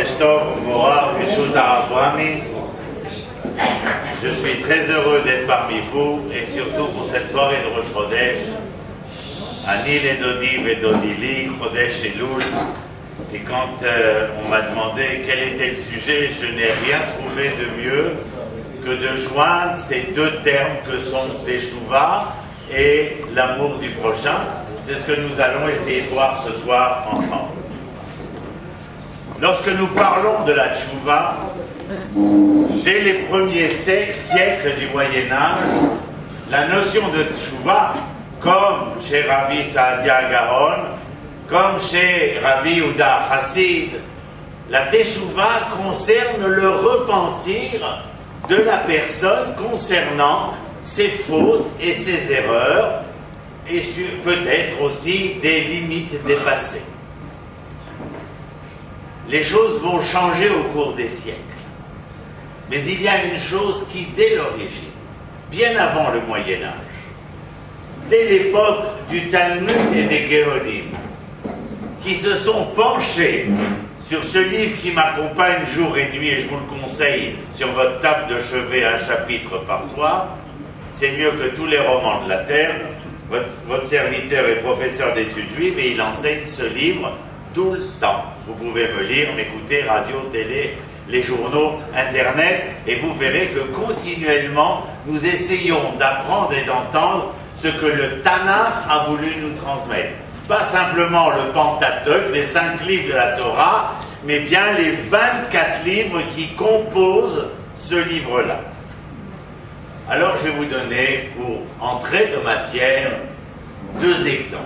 Chodesh Tov, Morar, Rishut Arabrami. Je suis très heureux d'être parmi vous et surtout pour cette soirée de Rosh Chodesh. Ani le Dodi ve Dodili, Chodesh Elul. Et quand on m'a demandé quel était le sujet, je n'ai rien trouvé de mieux que de joindre ces deux termes que sont Teshuva et l'amour du prochain. C'est ce que nous allons essayer de voir ce soir ensemble. Lorsque nous parlons de la Teshuva, dès les premiers siècles du Moyen-Âge, la notion de Teshuva, comme chez Rabbi Saadia Gaon, comme chez Rabbi Yehuda Chassid, la Teshuva concerne le repentir de la personne concernant ses fautes et ses erreurs, et peut-être aussi des limites dépassées. Les choses vont changer au cours des siècles. Mais il y a une chose qui, dès l'origine, bien avant le Moyen-Âge, dès l'époque du Talmud et des Géonim, qui se sont penchés sur ce livre qui m'accompagne jour et nuit, et je vous le conseille, sur votre table de chevet, un chapitre par soir, c'est mieux que tous les romans de la terre. Votre serviteur est professeur d'études juives et il enseigne ce livre tout le temps. Vous pouvez me lire, m'écouter, radio, télé, les journaux, internet, et vous verrez que continuellement, nous essayons d'apprendre et d'entendre ce que le Tanakh a voulu nous transmettre. Pas simplement le Pentateuque, les 5 livres de la Torah, mais bien les 24 livres qui composent ce livre-là. Alors je vais vous donner, pour entrer de matière, 2 exemples.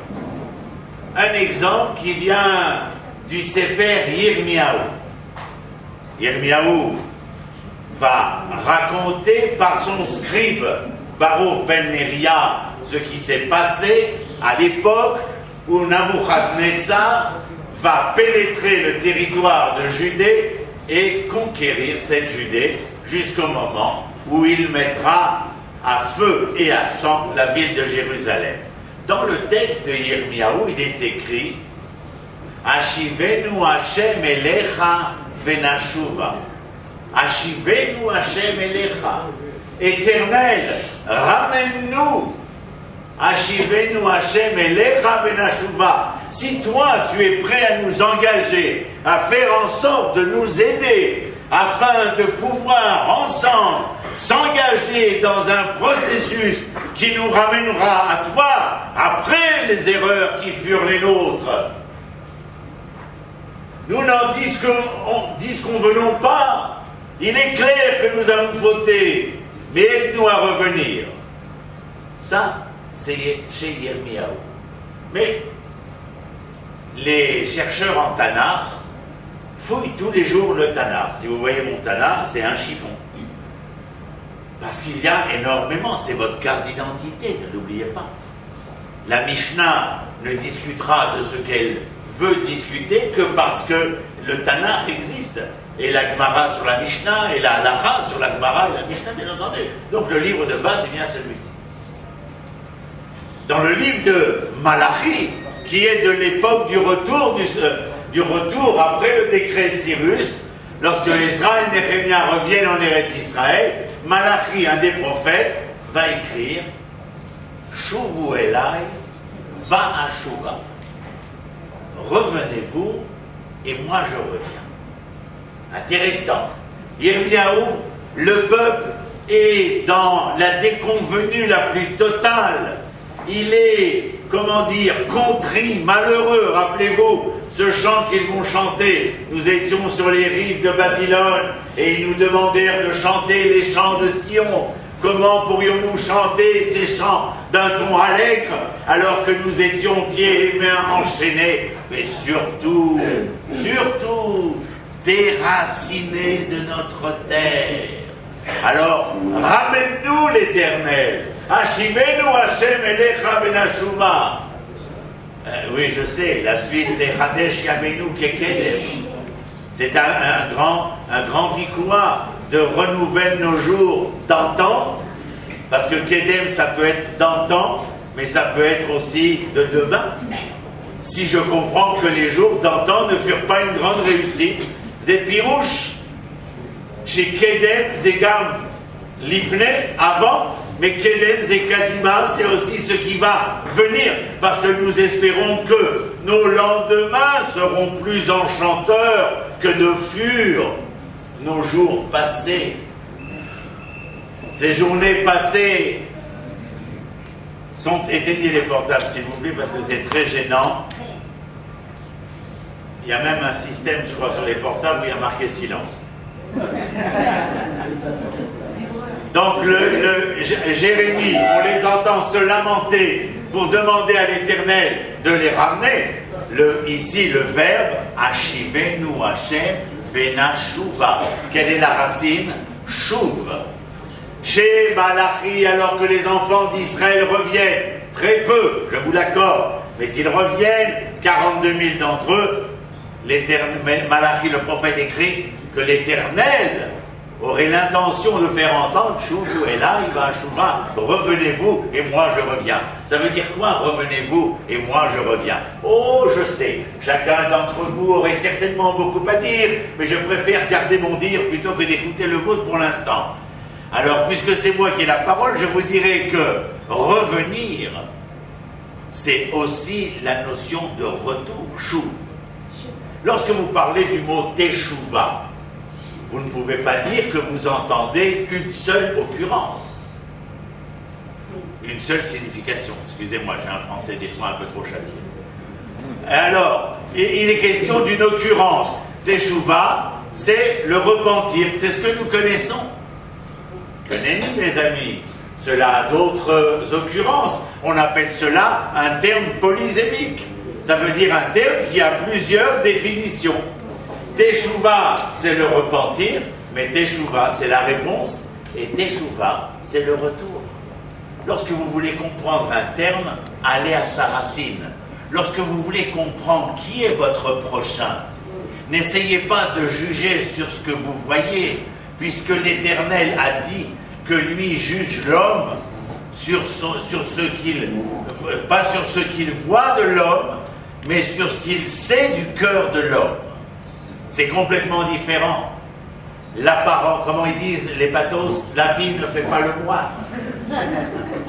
Un exemple qui vient du Sefer Yirmiyahu. Yirmiyahu va raconter par son scribe Baruch ben Neria ce qui s'est passé à l'époque où Nabuchodonosor va pénétrer le territoire de Judée et conquérir cette Judée jusqu'au moment où il mettra à feu et à sang la ville de Jérusalem. Dans le texte de Yirmiyahu, il est écrit Ashivenu Hashem Elecha Venashuva. Ashivenu Hashem Elecha. Éternel, ramène-nous. Ashivenu Hashem Elecha Venashuva. Si toi, tu es prêt à nous engager, à faire en sorte de nous aider, afin de pouvoir ensemble s'engager dans un processus qui nous ramènera à toi après les erreurs qui furent les nôtres. Nous n'en disconvenons pas. Il est clair que nous avons fauté, mais aide-nous à revenir. Ça, c'est chez Yirmiyahu. Mais les chercheurs en Tanakh fouillent tous les jours le Tanakh. Si vous voyez mon Tanakh, c'est un chiffon. Parce qu'il y a énormément, c'est votre carte d'identité, ne l'oubliez pas. La Mishnah ne discutera de ce qu'elle veut discuter que parce que le Tanakh existe. Et la Gemara sur la Mishnah, et la Halacha sur la Gemara et la Mishnah, bien entendu. Donc le livre de base, c'est bien celui-ci. Dans le livre de Malachi, qui est de l'époque du retour après le décret Cyrus, lorsque Ezra et Néhémia reviennent en Eretz Israël, Malachi, un des prophètes, va écrire Shuvu Elai Va'ashuva. Revenez-vous et moi je reviens. Intéressant. Yirmiyahu, le peuple est dans la déconvenue la plus totale. Il est, comment dire, contrit, malheureux. Rappelez-vous ce chant qu'ils vont chanter. Nous étions sur les rives de Babylone et ils nous demandèrent de chanter les chants de Sion. Comment pourrions-nous chanter ces chants d'un ton allègre alors que nous étions pieds et mains enchaînés, mais surtout déracinés de notre terre. Alors, ramène-nous l'Éternel. Ashivenu Hashem Elecha Venashuva. Oui, je sais, la suite c'est Hadesh Yamenu Kekedem. C'est un grand vikouah de renouvelle nos jours d'antan, parce que Kedem ça peut être d'antan, mais ça peut être aussi de demain. Si je comprends que les jours d'antan ne furent pas une grande réussite, c'est Pirouche, chez Kedem, c'est Gam, Lifne, avant, mais Kedem, c'est Kadima, c'est aussi ce qui va venir, parce que nous espérons que nos lendemains seront plus enchanteurs que ne furent nos jours passés. Ces journées passées sont... Éteignez les portables, s'il vous plaît, parce que c'est très gênant. Il y a même un système, je crois, sur les portables où il y a marqué silence. Donc, Jérémie, on les entend se lamenter pour demander à l'Éternel de les ramener. Ici, le verbe Ashivenu Hashem Vena Shuva. Quelle est la racine? Shuv. Chez Malachi, alors que les enfants d'Israël reviennent, très peu, je vous l'accorde, mais s'ils reviennent, 42 000 d'entre eux, Malachi, le prophète, écrit que l'Éternel aurait l'intention de faire entendre Chouvou et là, il va à Chouva, revenez-vous et moi je reviens. Ça veut dire quoi, revenez-vous et moi je reviens? Oh, je sais, chacun d'entre vous aurait certainement beaucoup à dire, mais je préfère garder mon dire plutôt que d'écouter le vôtre pour l'instant. Alors, puisque c'est moi qui ai la parole, je vous dirai que revenir, c'est aussi la notion de retour, chouv. Lorsque vous parlez du mot teshuva, vous ne pouvez pas dire que vous entendez une seule occurrence, une seule signification. Excusez-moi, j'ai un français des fois un peu trop châtié. Alors, il est question d'une occurrence. Teshuva, c'est le repentir, c'est ce que nous connaissons. Connaissez, mes amis, cela a d'autres occurrences. On appelle cela un terme polysémique. Ça veut dire un terme qui a plusieurs définitions. Teshuva, c'est le repentir, mais Teshuva, c'est la réponse, et Teshuva, c'est le retour. Lorsque vous voulez comprendre un terme, allez à sa racine. Lorsque vous voulez comprendre qui est votre prochain, n'essayez pas de juger sur ce que vous voyez, puisque l'Éternel a dit que lui juge l'homme pas sur ce qu'il voit de l'homme, mais sur ce qu'il sait du cœur de l'homme. C'est complètement différent. L'apparent, comment ils disent les pathos, l'habit ne fait pas le moine.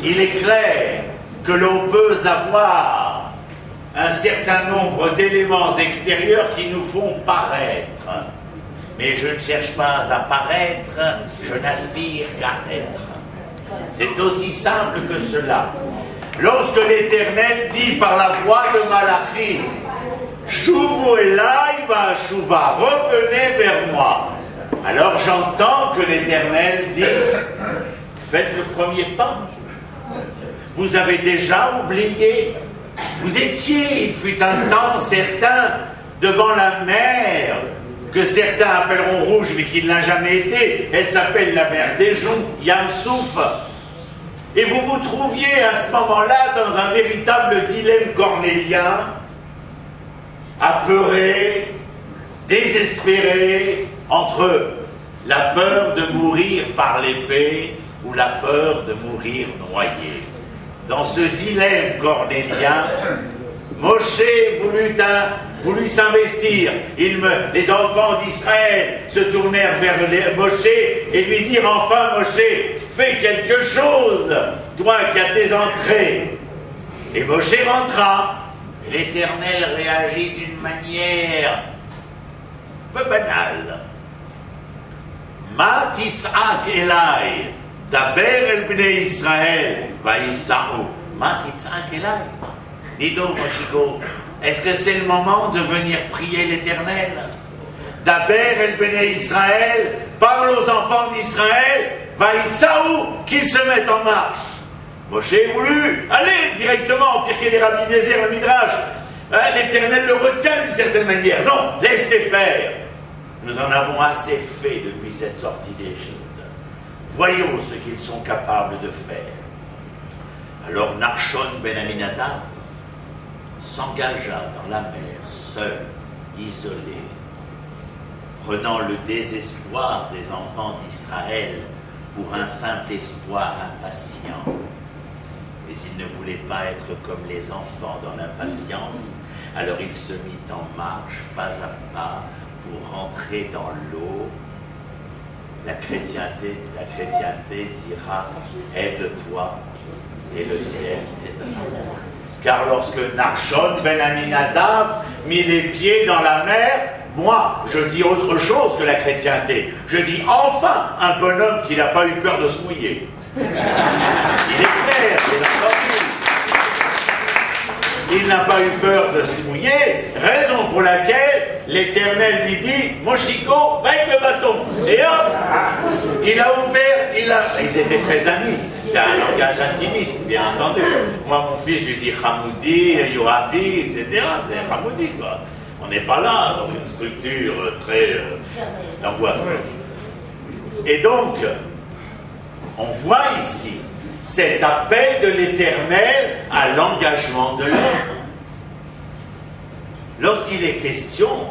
Il est clair que l'on peut avoir un certain nombre d'éléments extérieurs qui nous font paraître. Mais je ne cherche pas à paraître, je n'aspire qu'à être. C'est aussi simple que cela. Lorsque l'Éternel dit par la voix de Malachi, Chouvou elai va'ashuva, revenez vers moi. Alors j'entends que l'Éternel dit, faites le premier pas. Vous avez déjà oublié. Vous étiez, il fut un temps certain, devant la mer, que certains appelleront rouge, mais qui ne l'a jamais été. Elle s'appelle la mer des Joncs, Yam Souf. Et vous vous trouviez à ce moment-là dans un véritable dilemme cornélien, apeuré, désespéré, entre la peur de mourir par l'épée ou la peur de mourir noyé. Dans ce dilemme cornélien, Moshe voulut s'investir. Les enfants d'Israël se tournèrent vers Moshe et lui dirent, enfin Moshe, fais quelque chose, toi qui as tes entrées. Et Moshe rentra. L'Éternel réagit d'une manière peu banale. Ma titzak elai, daber el bnei Israël, vaïssaou. Ma titzak elai. Dis donc, Moshiko, est-ce que c'est le moment de venir prier l'Éternel? Daber el bnei Israël, parle aux enfants d'Israël, vaïssaou, qu'ils se mettent en marche. Moshe voulu aller directement, Pirkei des Rabbi Eliezer, le Midrash. L'Éternel le retient d'une certaine manière. Non, laisse-les faire. Nous en avons assez fait depuis cette sortie d'Égypte. Voyons ce qu'ils sont capables de faire. Alors Narshon ben Aminadab s'engagea dans la mer, seul, isolé, prenant le désespoir des enfants d'Israël pour un simple espoir impatient. Mais il ne voulait pas être comme les enfants dans l'impatience, alors il se mit en marche, pas à pas, pour rentrer dans l'eau, la chrétienté dira « aide-toi » et le ciel t'aidera. Car lorsque Nachshon ben Aminadav mit les pieds dans la mer, moi, je dis autre chose que la chrétienté. Je dis enfin un bonhomme qui n'a pas eu peur de se mouiller. Il est clair, c'est entendu. Il n'a pas eu peur de se mouiller, raison pour laquelle l'Éternel lui dit « Moshiko, va avec le bâton !» Et hop, il a ouvert, Ils étaient très amis. C'est un langage intimiste, bien entendu. Moi, mon fils, je lui dis Hamoudi, Yoavi, etc. C'est Hamoudi, quoi. On n'est pas là dans une structure très d'angoisse. Et donc, on voit ici cet appel de l'Éternel à l'engagement de l'homme. Lorsqu'il est question,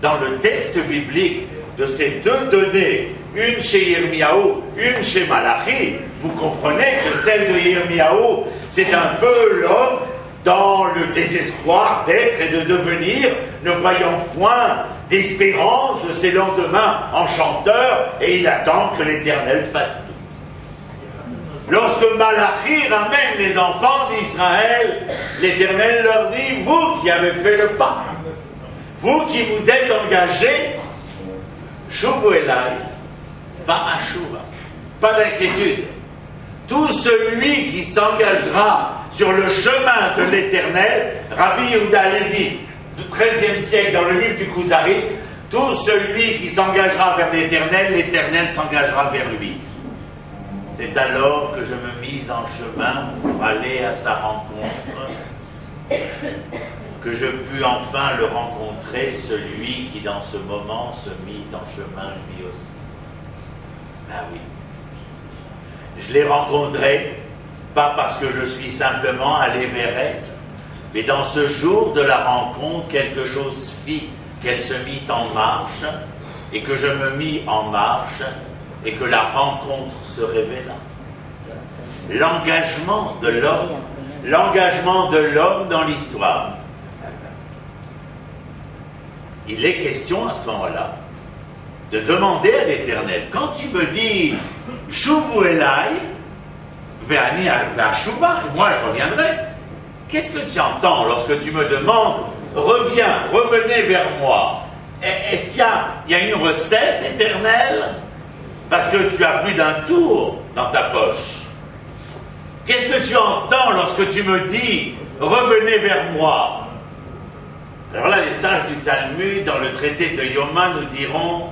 dans le texte biblique, de ces deux données, une chez Yirmiyahu, une chez Malachi, vous comprenez que celle de Yirmiyahu, c'est un peu l'homme dans le désespoir d'être et de devenir, ne voyant point d'espérance de ses lendemains enchanteurs, et il attend que l'Éternel fasse tout. Lorsque Malachi ramène les enfants d'Israël, l'Éternel leur dit, vous qui avez fait le pas, vous qui vous êtes engagés, Shuvu Elai, Va'ashuva. Pas d'inquiétude. Tout celui qui s'engagera sur le chemin de l'Éternel, Rabbi Yehuda Levi, du XIIIe siècle, dans le livre du Kuzari, tout celui qui s'engagera vers l'Éternel, l'Éternel s'engagera vers lui. C'est alors que je me mis en chemin pour aller à sa rencontre, que je pus enfin le rencontrer, celui qui dans ce moment se mit en chemin lui aussi. Ah oui. Je l'ai rencontré, pas parce que je suis simplement allé vers elle, mais dans ce jour de la rencontre, quelque chose fit qu'elle se mit en marche, et que je me mis en marche, et que la rencontre se révéla. L'engagement de l'homme dans l'histoire. Il est question à ce moment-là de demander à l'Éternel, quand tu me dis « Shuvu Elai, ve'ani ve'ashuva » moi je reviendrai. Qu'est-ce que tu entends lorsque tu me demandes « Reviens, revenez vers moi » Est-ce qu'il y a une recette éternelle? Parce que tu as plus d'un tour dans ta poche. Qu'est-ce que tu entends lorsque tu me dis « Revenez vers moi » Alors là, les sages du Talmud, dans le traité de Yoma, nous diront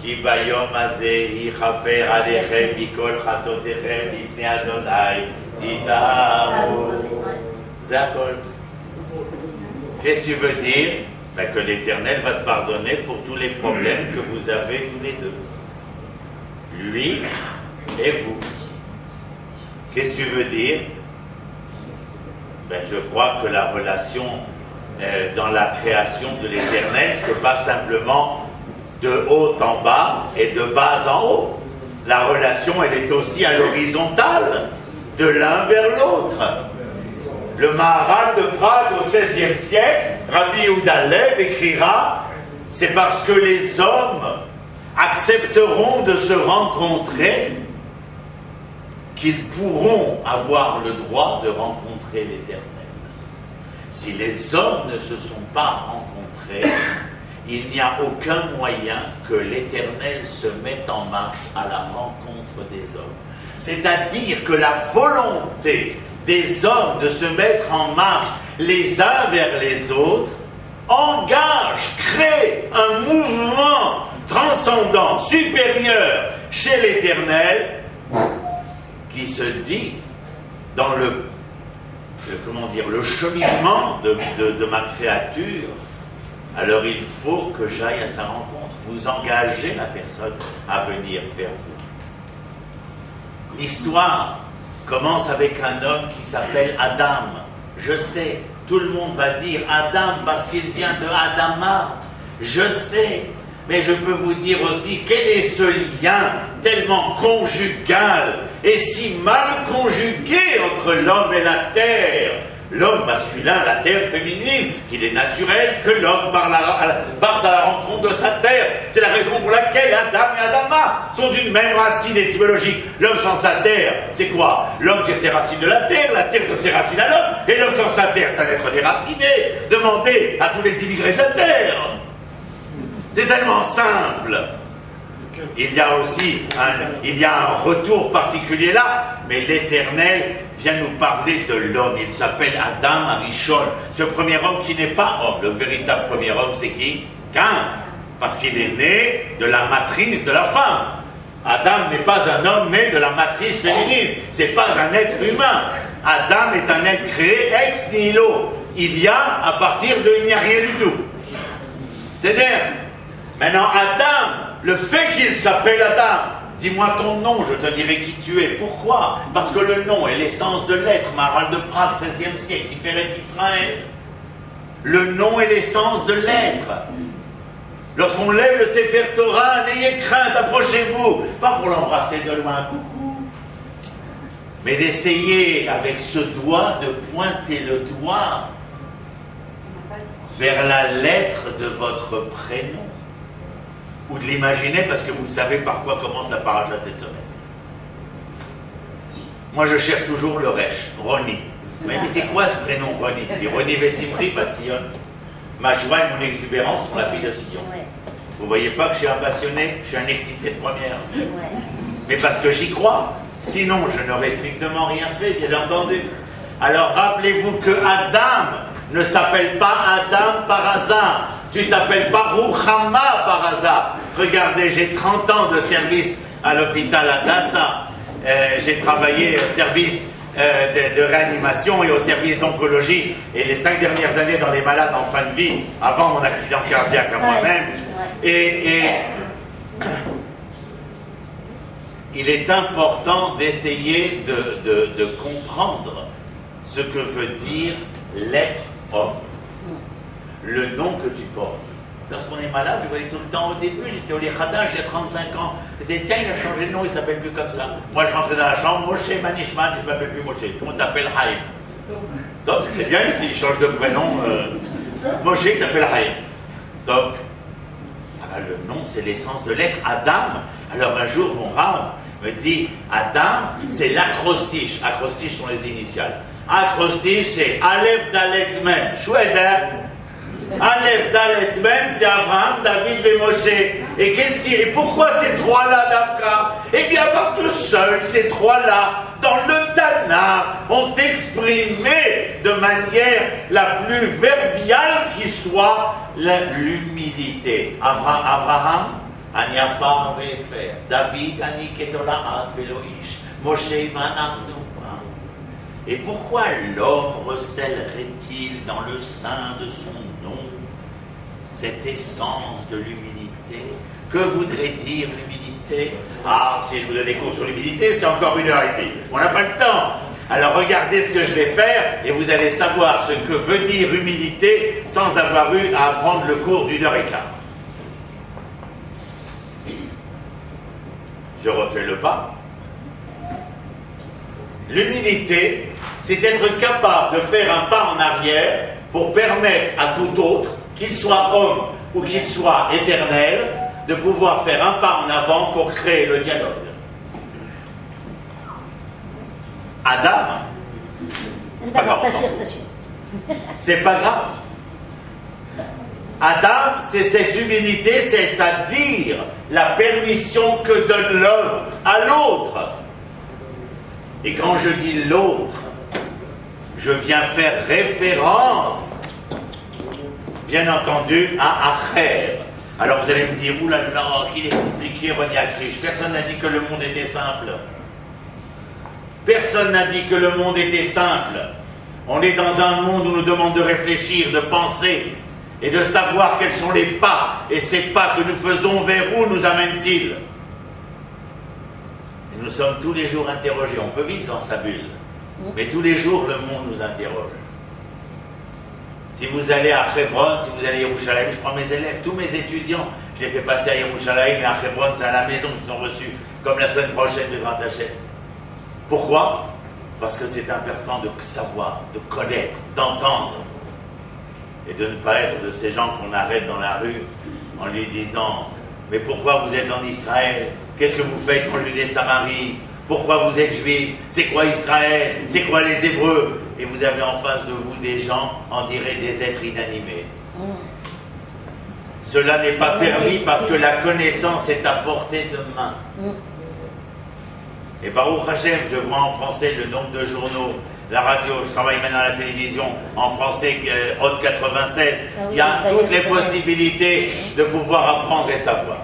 Ki bayom hazeh yichaper alechem mikol chatotechem lifnei Adonai titaru. Zakol. Qu'est-ce que tu veux dire? Ben, que l'Éternel va te pardonner pour tous les problèmes que vous avez tous les deux. Lui et vous. Qu'est-ce que tu veux dire? Ben, je crois que la relation dans la création de l'Éternel, c'est pas simplement de haut en bas et de bas en haut. La relation, elle est aussi à l'horizontale, de l'un vers l'autre. Le Maharal de Prague au XVIe siècle, Rabbi Yehuda Lev écrira, c'est parce que les hommes accepteront de se rencontrer qu'ils pourront avoir le droit de rencontrer l'Éternel. Si les hommes ne se sont pas rencontrés, il n'y a aucun moyen que l'Éternel se mette en marche à la rencontre des hommes. C'est-à-dire que la volonté des hommes de se mettre en marche les uns vers les autres engage, crée un mouvement transcendant, supérieur chez l'Éternel qui se dit dans le cheminement de ma créature. Alors il faut que j'aille à sa rencontre. Vous engagez la personne à venir vers vous. L'histoire commence avec un homme qui s'appelle Adam. Je sais, tout le monde va dire Adam parce qu'il vient de Adama. Je sais, mais je peux vous dire aussi quel est ce lien tellement conjugal et si mal conjugué entre l'homme et la terre. L'homme masculin, la terre féminine, qu'il est naturel que l'homme, par même racine étymologique. L'homme sans sa terre, c'est quoi? L'homme tire ses racines de la terre tire ses racines à l'homme, et l'homme sans sa terre, c'est un être déraciné. Demandez à tous les immigrés de la terre. C'est tellement simple. Il y a aussi un retour particulier là, mais l'Éternel vient nous parler de l'homme. Il s'appelle Adam Arishon, ce premier homme qui n'est pas homme. Le véritable premier homme, c'est qui? Cain, parce qu'il est né de la matrice de la femme. Adam n'est pas un homme né de la matrice féminine, c'est pas un être humain. Adam est un être créé ex nihilo. Il y a à partir de il n'y a rien du tout. C'est-à-dire, maintenant Adam, le fait qu'il s'appelle Adam, dis-moi ton nom, je te dirai qui tu es. Pourquoi? Parce que le nom est l'essence de l'être. Maharal de Prague, 16e siècle, Tiferet Israël. Le nom est l'essence de l'être. Lorsqu'on lève le Sefer Torah, n'ayez crainte, approchez-vous. Pas pour l'embrasser de loin, coucou. Mais d'essayer avec ce doigt de pointer le doigt vers la lettre de votre prénom. Ou de l'imaginer parce que vous savez par quoi commence la parashat Tetzaveh. Moi je cherche toujours le Resh, Roni. Mais c'est quoi ce prénom Roni? Il dit Roni Vesimri, pas de Sion. Ma joie et mon exubérance sont la fille de Sion. Vous voyez pas que je suis un passionné, je suis un excité de première. Mais parce que j'y crois. Sinon je n'aurais strictement rien fait, bien entendu. Alors rappelez-vous que Adam ne s'appelle pas Adam par hasard. Tu t'appelles pas Ruchama par hasard. Regardez, j'ai 30 ans de service à l'hôpital Adassa. J'ai travaillé au service de réanimation et au service d'oncologie. Et les 5 dernières années dans les malades en fin de vie, avant mon accident cardiaque à moi-même. Et il est important d'essayer de comprendre ce que veut dire l'être homme. Le nom que tu portes. Lorsqu'on est malade, je voyais tout le temps au début, j'étais au Lichada, j'ai 35 ans. Je disais, tiens, il a changé de nom, il ne s'appelle plus comme ça. Moi, je rentrais dans la chambre, Moshe Manishman, je ne m'appelle plus Moshe. Tout le monde t'appelle Haïm. Donc, c'est bien ici, il change de prénom. Moshe qui s'appelle Haïm. Donc, le nom, c'est l'essence de l'être. Adam, alors un jour, mon Rav me dit, Adam, c'est l'acrostiche. Acrostiche sont les initiales. Acrostiche, c'est Aleph Dalet Mem. Chouette, hein? Aleph Dalet Mem, c'est Abraham, David et Moshe. Et qu'est-ce qui est? Pourquoi ces trois-là, Dafka? Eh bien, parce que seuls ces trois-là, dans le Tanakh, ont exprimé de manière la plus verbiale qui soit l'humilité. Abraham, Ani Afar Ve'efer. David, Ani Ketolaat Ve'loish. Moshe, Vanachnu. Et pourquoi l'homme recèlerait-il dans le sein de son nom cette essence de l'humilité? Que voudrait dire l'humilité? Ah, si je vous donne des cours sur l'humilité, c'est encore 1h30. On n'a pas le temps. Alors regardez ce que je vais faire et vous allez savoir ce que veut dire humilité sans avoir eu à apprendre le cours d'1h15. Je refais le pas. L'humilité, c'est être capable de faire un pas en arrière pour permettre à tout autre, qu'il soit homme ou qu'il soit éternel, de pouvoir faire un pas en avant pour créer le dialogue. Adam, c'est pas grave. C'est pas grave. Adam, c'est cette humilité, c'est-à-dire la permission que donne l'homme à l'autre. Et quand je dis l'autre, je viens faire référence, bien entendu, à Acher. Alors vous allez me dire, oulala, qu'il est compliqué, René Akrish. Personne n'a dit que le monde était simple. Personne n'a dit que le monde était simple. On est dans un monde où on nous demande de réfléchir, de penser, et de savoir quels sont les pas. Et ces pas que nous faisons, vers où nous amènent-ils? Nous sommes tous les jours interrogés. On peut vivre dans sa bulle, mais tous les jours le monde nous interroge. Si vous allez à Hebron, si vous allez à Yerushalayim, je prends mes élèves, tous mes étudiants, je les fais passer à Yerushalayim et à Hebron, c'est à la maison qu'ils sont reçus, comme la semaine prochaine de Bezrat Hashem. Pourquoi? Parce que c'est important de savoir, de connaître, d'entendre, et de ne pas être de ces gens qu'on arrête dans la rue en lui disant « Mais pourquoi vous êtes en Israël ?» Qu'est-ce que vous faites en Judée-Samarie? Pourquoi vous êtes juifs? C'est quoi Israël? C'est quoi les Hébreux? Et vous avez en face de vous des gens, on dirait des êtres inanimés. Cela n'est pas permis parce que la connaissance est à portée de main. Et Baruch Hashem, je vois en français le nombre de journaux, la radio, je travaille maintenant à la télévision, en français, Haute 96, il y a toutes les possibilités de pouvoir apprendre et savoir.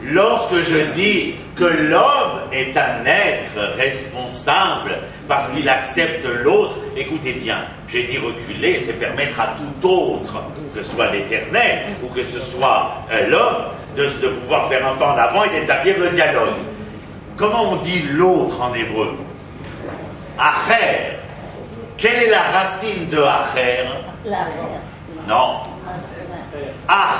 Lorsque je dis que l'homme est un être responsable parce qu'il accepte l'autre, écoutez bien, j'ai dit reculer, c'est permettre à tout autre, que ce soit l'Éternel ou que ce soit l'homme, de pouvoir faire un pas en avant et d'établir le dialogue. Comment on dit l'autre en hébreu? Acher. Quelle est la racine de Acher? Non. Ah.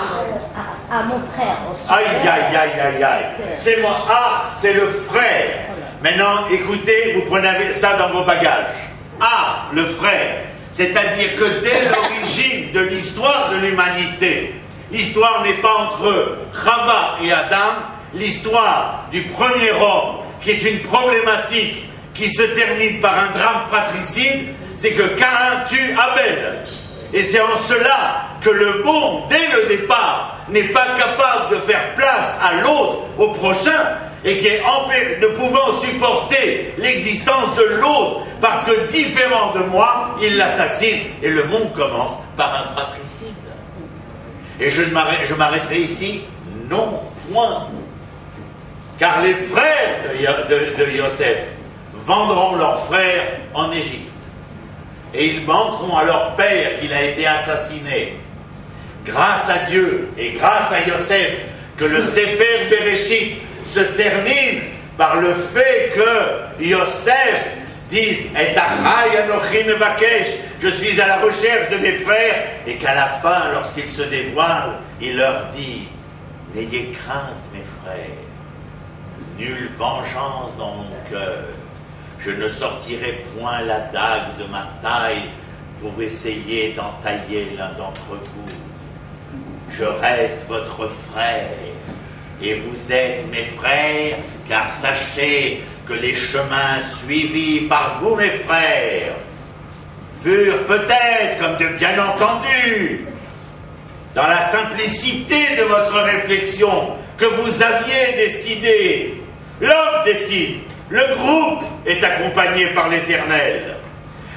Ah, mon frère. Aïe, aïe, aïe, aïe, aïe. C'est moi. Ah, c'est le frère. Maintenant, écoutez, vous prenez ça dans vos bagages. Ah, le frère. C'est-à-dire que dès l'origine de l'histoire de l'humanité, l'histoire n'est pas entre Chava et Adam, l'histoire du premier homme, qui est une problématique qui se termine par un drame fratricide, c'est que Caïn tue Abel. Et c'est en cela que le bon, dès le départ, n'est pas capable de faire place à l'autre, au prochain, et qui est ne pouvant supporter l'existence de l'autre, parce que différent de moi, il l'assassine. Et le monde commence par un fratricide. Et je m'arrêterai ici? Non, point. Car les frères de Yosef vendront leur frère en Égypte. Et ils menteront à leur père qu'il a été assassiné. Grâce à Dieu et grâce à Yosef, que le Sefer Bereshit se termine par le fait que Yosef dise « Et achai anochi mevakesh » je suis à la recherche de mes frères, et qu'à la fin, lorsqu'il se dévoile, il leur dit « N'ayez crainte, mes frères, nulle vengeance dans mon cœur. Je ne sortirai point la dague de ma taille pour essayer d'entailler l'un d'entre vous. Je reste votre frère, et vous êtes mes frères, car sachez que les chemins suivis par vous, mes frères, furent peut-être comme de bien entendu, dans la simplicité de votre réflexion, que vous aviez décidé. L'homme décide, le groupe est accompagné par l'Éternel.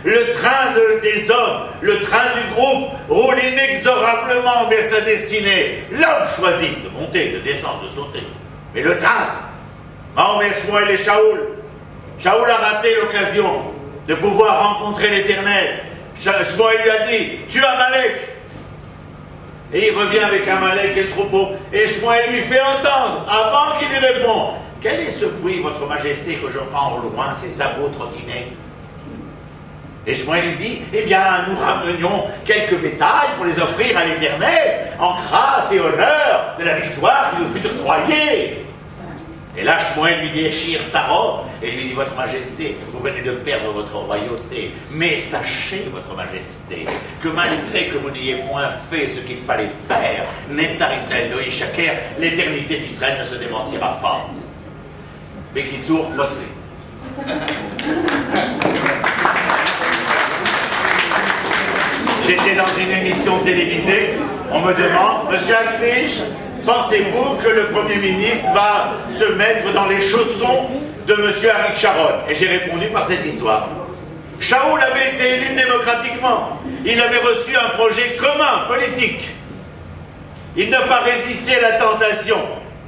Le train des hommes, le train du groupe roule inexorablement vers sa destinée. L'homme choisit de monter, de descendre, de sauter. Mais le train, Mahomet, Shmuel et Shaoul a raté l'occasion de pouvoir rencontrer l'Éternel. Shmuel lui a dit, tue Amalek. Et il revient avec Amalek et le troupeau. Et Shmuel lui fait entendre, avant qu'il lui répond, quel est ce bruit, votre majesté, que j'entends au loin, ces sabots trottinés? Et Shmuel lui dit, eh bien, nous ramenions quelques bétails pour les offrir à l'Éternel, en grâce et honneur de la victoire qui nous fut octroyée. Et là, Shmuel lui dit, déchire sa robe, et il lui dit, votre majesté, vous venez de perdre votre royauté, mais sachez, votre majesté, que malgré que vous n'ayez point fait ce qu'il fallait faire, Netzar Israël, Loï Shaker, l'éternité d'Israël ne se démentira pas. Bekitsour, Fotzli. J'étais dans une émission télévisée, on me demande, Monsieur Akrish, pensez-vous que le Premier ministre va se mettre dans les chaussons de Monsieur Arik Sharon? Et j'ai répondu par cette histoire. Shaoul avait été élu démocratiquement. Il avait reçu un projet commun, politique. Il n'a pas résisté à la tentation.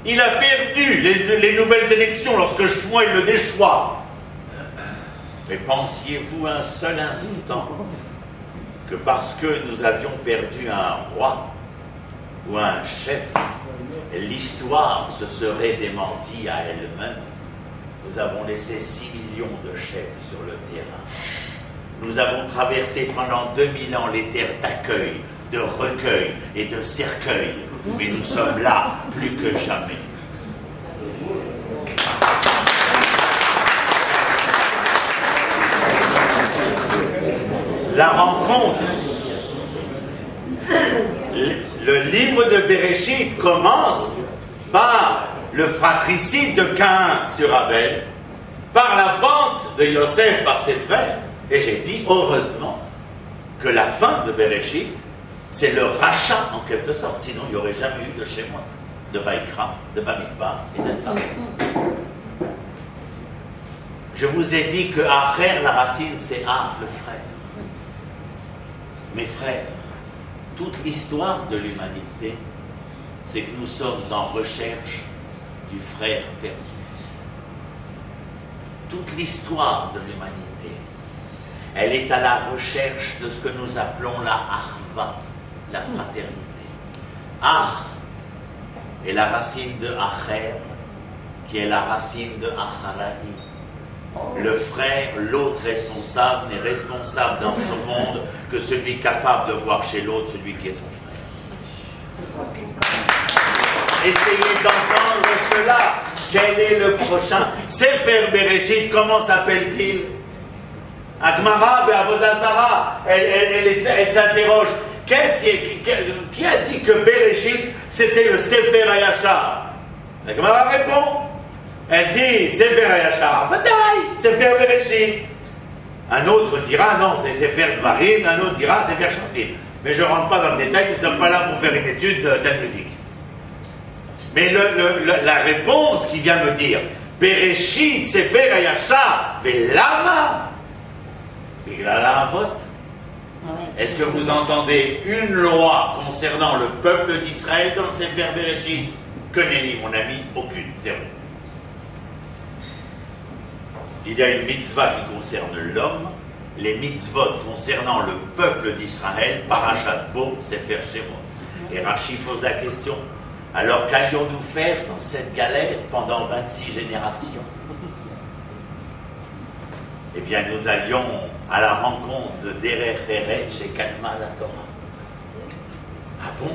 Il a perdu les nouvelles élections lorsque Shmuel le déchoit. Mais pensiez-vous un seul instant que parce que nous avions perdu un roi ou un chef, l'histoire se serait démentie à elle-même? Nous avons laissé 6 millions de chefs sur le terrain. Nous avons traversé pendant 2000 ans les terres d'accueil, de recueil et de cercueil. Mais nous sommes là plus que jamais. La rencontre. Le livre de Bereshit commence par le fratricide de Caïn sur Abel, par la vente de Yosef par ses frères. Et j'ai dit, heureusement, que la fin de Bereshit, c'est le rachat en quelque sorte, sinon il n'y aurait jamais eu de Shemot, de Vaïkra, de Bamidbar et d'Advar. Je vous ai dit que Acher, la racine, c'est Ar, le frère. Mes frères, toute l'histoire de l'humanité, c'est que nous sommes en recherche du frère perdu. Toute l'histoire de l'humanité, elle est à la recherche de ce que nous appelons la Arva, la fraternité. Ach est la racine de Acher, qui est la racine de Acharaï. Le frère, l'autre responsable, n'est responsable dans ce monde que celui capable de voir chez l'autre celui qui est son frère. Essayez d'entendre cela. Quel est le prochain? Sefer Bereshit, comment s'appelle-t-il? Agmara Be'avodah Zara, elle s'interroge. Qui a dit que Bereshit c'était le Sefer Hayashar? Agmara répond. Elle dit Sefer Hayashar, bataille, Sefer Bereshit. Un autre dira non, c'est Sefer Dvarim, un autre dira Sefer Shoftim. Mais je ne rentre pas dans le détail, nous ne sommes pas là pour faire une étude talmudique. Mais la réponse qui vient me dire Bereshit, Sefer Hayashar, Velama, Biglala Avot. Est-ce que vous entendez une loi concernant le peuple d'Israël dans le Sefer Bereshit? Que nenni, mon ami? Aucune, zéro. Il y a une mitzvah qui concerne l'homme, les mitzvot concernant le peuple d'Israël, Parashat Bo, Sefer Shemot. Et Rashi pose la question, alors qu'allions-nous faire dans cette galère pendant 26 générations? Eh bien, nous allions à la rencontre de Derech Eretz et Katma la Torah. Ah bon?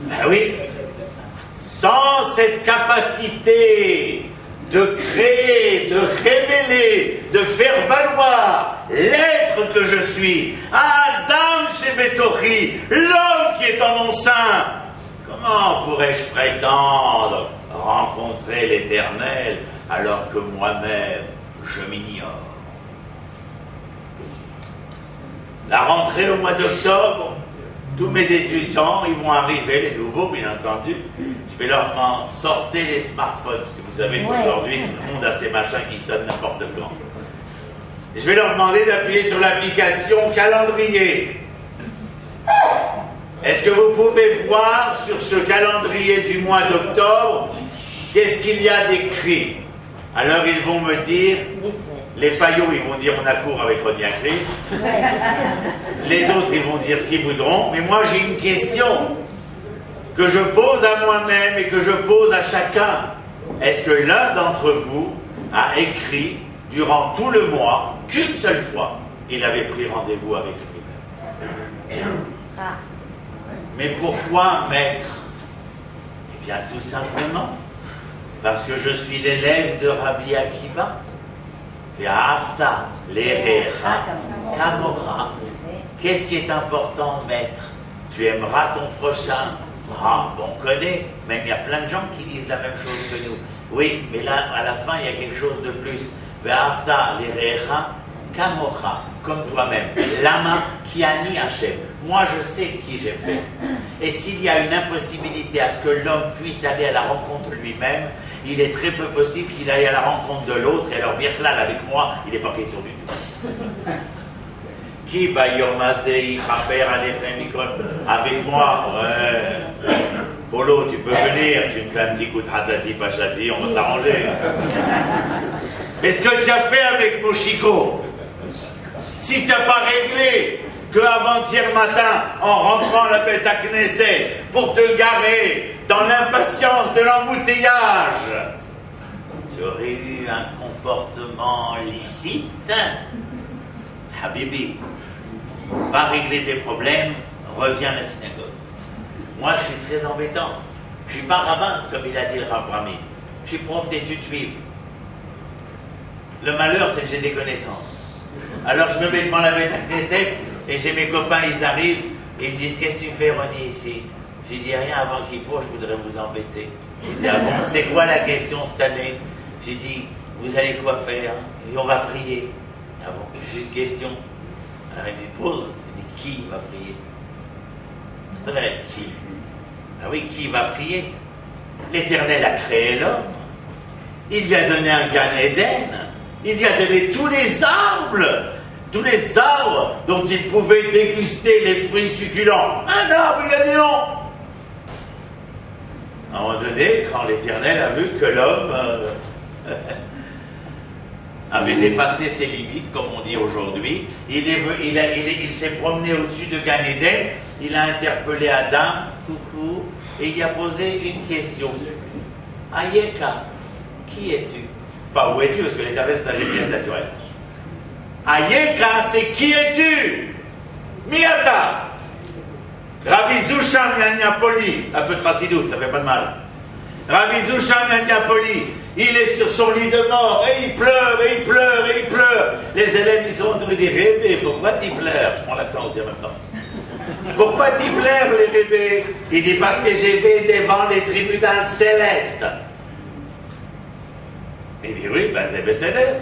Ben oui. Sans cette capacité de créer, de révéler, de faire valoir l'être que je suis, Adam Shebetochi, l'homme qui est en mon sein, comment pourrais-je prétendre rencontrer l'Éternel alors que moi-même je m'ignore? La rentrée au mois d'octobre, tous mes étudiants, ils vont arriver, les nouveaux bien entendu, je vais leur demander, sortez les smartphones, parce que vous savez qu'aujourd'hui tout le monde a ces machins qui sonnent n'importe quand. Je vais leur demander d'appuyer sur l'application calendrier. Est-ce que vous pouvez voir sur ce calendrier du mois d'octobre, qu'est-ce qu'il y a d'écrit? Alors ils vont me dire, les faillots ils vont dire on a cours avec Rodian Cri, les autres ils vont dire ce qu'ils voudront, mais moi j'ai une question que je pose à moi-même et que je pose à chacun. Est-ce que l'un d'entre vous a écrit durant tout le mois qu'une seule fois il avait pris rendez-vous avec lui-même? Mais pourquoi maître? Eh bien tout simplement parce que je suis l'élève de Rabbi Akiba. Ve'afta lerecha kamocha. Qu'est-ce qui est important, maître? Tu aimeras ton prochain. Ah, bon, on connaît, même il y a plein de gens qui disent la même chose que nous. Oui, mais là, à la fin, il y a quelque chose de plus. Ve'afta lerecha kamocha, comme toi-même. Lama kiani Hashem. Moi, je sais qui j'ai fait. Et s'il y a une impossibilité à ce que l'homme puisse aller à la rencontre de lui-même, il est très peu possible qu'il aille à la rencontre de l'autre. Et alors, Birklal, avec moi, il n'est pas question du tout. Qui va yormazei, chaper, avec moi? Ouais. Polo, tu peux venir, tu me fais un petit coup de ratati pachati, on va s'arranger. Mais ce que tu as fait avec Moshiko, si tu n'as pas réglé que avant-hier matin, en rentrant à la bête à Knesset, pour te garer dans l'impatience de l'embouteillage, tu aurais eu un comportement licite, Habibi, va régler tes problèmes, reviens à la synagogue. Moi, je suis très embêtant. Je ne suis pas rabbin, comme il a dit le Rav Brami. Je suis prof d'études juives. Le malheur, c'est que j'ai des connaissances. Alors, je me mets devant la bête à Knesset, et j'ai mes copains, ils arrivent, et ils me disent, qu'est-ce que tu fais, Ronnie, ici? J'ai dit rien avant Kippour, je voudrais vous embêter. Il dit, ah bon, c'est quoi la question cette année? J'ai dit, vous allez quoi faire? Il dit, on va prier. Ah bon, j'ai une question. Alors il dit, pose. Il dit, qui va prier? Ça va être qui? Ah oui, qui va prier? L'Éternel a créé l'homme. Il lui a donné un Gan Eden. Il lui a donné tous les arbres dont il pouvait déguster les fruits succulents. Un arbre, il a dit non. À un moment donné, quand l'Éternel a vu que l'homme avait dépassé ses limites, comme on dit aujourd'hui, il s'est promené au-dessus de Gan Eden, il a interpellé Adam, coucou, et il a posé une question. Ayeka, qui es-tu? Pas où es-tu, parce que l'Éternel c'est un GPS naturel. Ayeka, c'est qui es-tu? Miata. Rabbi Zusham Yanyapoli, un peu de Tracidoute, ça fait pas de mal. Rabbi Zusham Yanyapoli, il est sur son lit de mort, et il pleure, et il pleure, et il pleure. Les élèves, ils sont en train de dire, Rébé, pourquoi tu pleures? Je prends l'accent aussi en même temps. Pourquoi tu pleures, les bébés? Il dit, parce que j'ai vais devant les tribunaux célestes. Il dit, oui, ben c'est Besséder.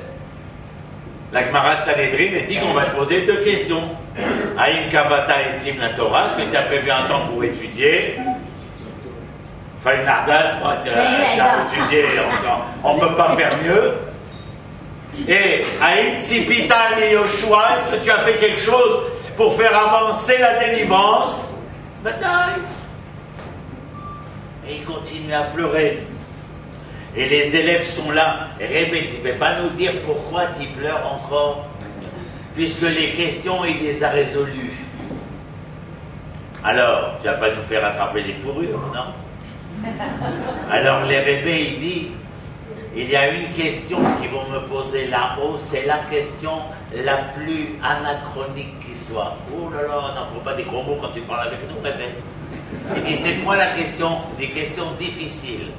La Gemara de Sanhedrin dit qu'on va te poser deux questions. Aïn Kavata et Tim la Torah, est-ce que tu as prévu un temps pour étudier? Fallait Nardat, tu as étudié, on ne peut pas faire mieux. Et Aïn Tzipita et Yoshua, est-ce que tu as fait quelque chose pour faire avancer la délivrance? Bataille. Et il continue à pleurer. Et les élèves sont là. Rébé, tu ne peux pas nous dire pourquoi tu pleures encore? Puisque les questions, il les a résolues. Alors, tu ne vas pas nous faire attraper les fourrures, non? Alors, les Rébé, il dit, il y a une question qu'ils vont me poser là-haut, c'est la question la plus anachronique qui soit. Oh là là, n'en faut pas des gros mots quand tu parles avec nous, Rébé. Il dit, c'est quoi la question? Des questions difficiles.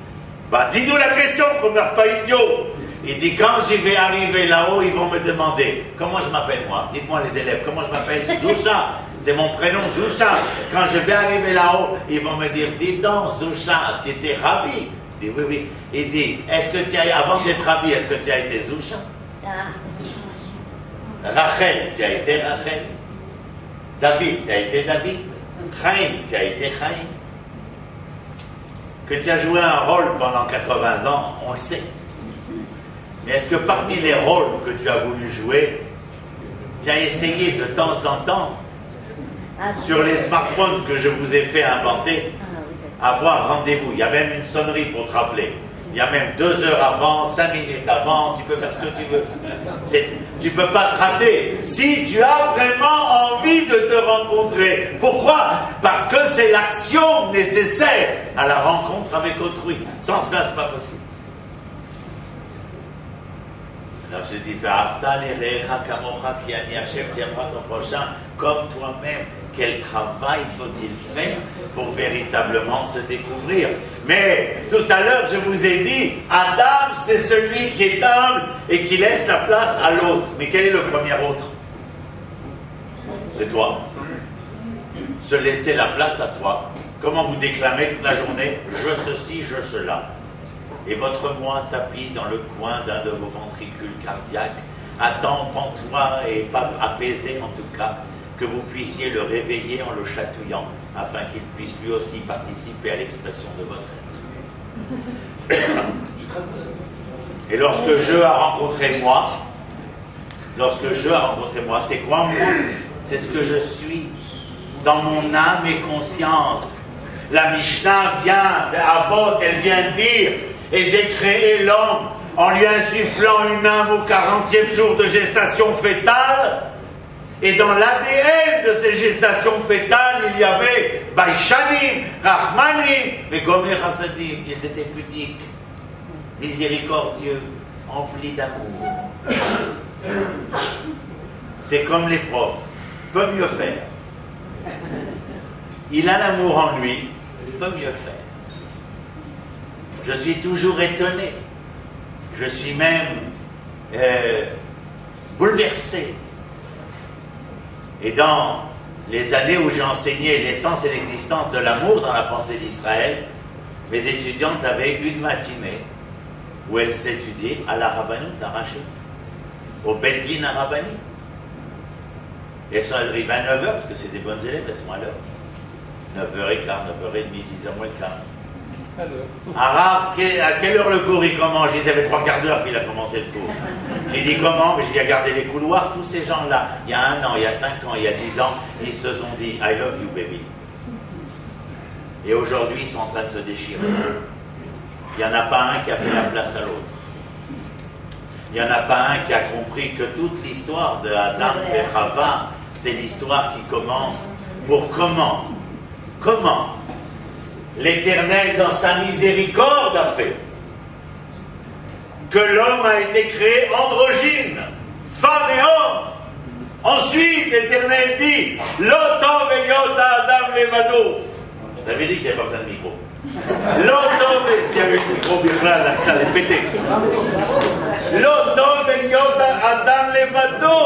Bah, dis-nous la question, qu'on ne meurt pas idiot. Il dit, quand j'y vais arriver là-haut, ils vont me demander, comment je m'appelle moi? Dites-moi les élèves, comment je m'appelle? Zousha. C'est mon prénom, Zousha. Quand je vais arriver là-haut, ils vont me dire, dis donc, Zousha, tu étais rabbi? Il dit, oui, oui. Il dit, est-ce que tu as, avant d'être rabbi, est-ce que tu as été Zousha? Rachel, tu as été Rachel. David, tu as été David. Chaim, tu as été Chaim. Que tu as joué un rôle pendant 80 ans, on le sait. Mais est-ce que parmi les rôles que tu as voulu jouer, tu as essayé de temps en temps, sur les smartphones que je vous ai fait inventer, avoir rendez-vous? Il y a même une sonnerie pour te rappeler. Il y a même 2 heures avant, 5 minutes avant, tu peux faire ce que tu veux. Tu ne peux pas te rater. Si tu as vraiment envie de te rencontrer. Pourquoi? Parce que c'est l'action nécessaire à la rencontre avec autrui. Sans cela, ce n'est pas possible. Alors je dis, qui tu aimeras ton prochain comme toi-même. Quel travail faut-il faire pour véritablement se découvrir? Mais tout à l'heure, je vous ai dit, Adam, c'est celui qui est humble et qui laisse la place à l'autre. Mais quel est le premier autre? C'est toi. Se laisser la place à toi. Comment vous déclamez toute la journée? Je ceci, je cela. Et votre moi tapis dans le coin d'un de vos ventricules cardiaques attend pantois et pas apaisé en tout cas, que vous puissiez le réveiller en le chatouillant, afin qu'il puisse lui aussi participer à l'expression de votre être. Et lorsque je a rencontré moi, c'est quoi moi? C'est ce que je suis, dans mon âme et conscience. La Mishnah vient, Avot, elle vient dire, et j'ai créé l'homme en lui insufflant une âme au 40e jour de gestation fétale. Et dans l'ADN de ces gestations fétales, il y avait Baïchanim, Rahmanim, et Gomer Hasadim. Ils étaient pudiques, miséricordieux, emplis d'amour. C'est comme les profs, peut mieux faire. Il a l'amour en lui, peut mieux faire. Je suis toujours étonné. Je suis même bouleversé. Et dans les années où j'ai enseigné l'essence et l'existence de l'amour dans la pensée d'Israël, mes étudiantes avaient une matinée où elles s'étudiaient à la Rabbanut à Rachid, au Beddin à Rabbani. Et elles sont arrivées à 9h, parce que c'est des bonnes élèves, elles sont à l'heure. 9h15, 9h30, 10h moins le quart. Arabe, à quelle heure le cours il commence? Je disais, il y avait 3/4 d'heure qu'il a commencé le cours. J'ai dit comment? Mais j'ai dit, regardez les couloirs, tous ces gens-là, il y a 1 an, il y a 5 ans, il y a 10 ans, ils se sont dit, I love you baby. Et aujourd'hui, ils sont en train de se déchirer. Il n'y en a pas un qui a fait la place à l'autre. Il n'y en a pas un qui a compris que toute l'histoire de Adam et Chava, c'est l'histoire qui commence pour comment? Comment l'Éternel, dans sa miséricorde, a fait que l'homme a été créé androgyne, femme et homme. Ensuite, l'Éternel dit, L'otov eyota Adam levado. J'avais dit qu'il n'y avait pas besoin de micro. L'otov, s'il y avait le micro, bien là, ça allait péter. L'otov eyota Adam levado.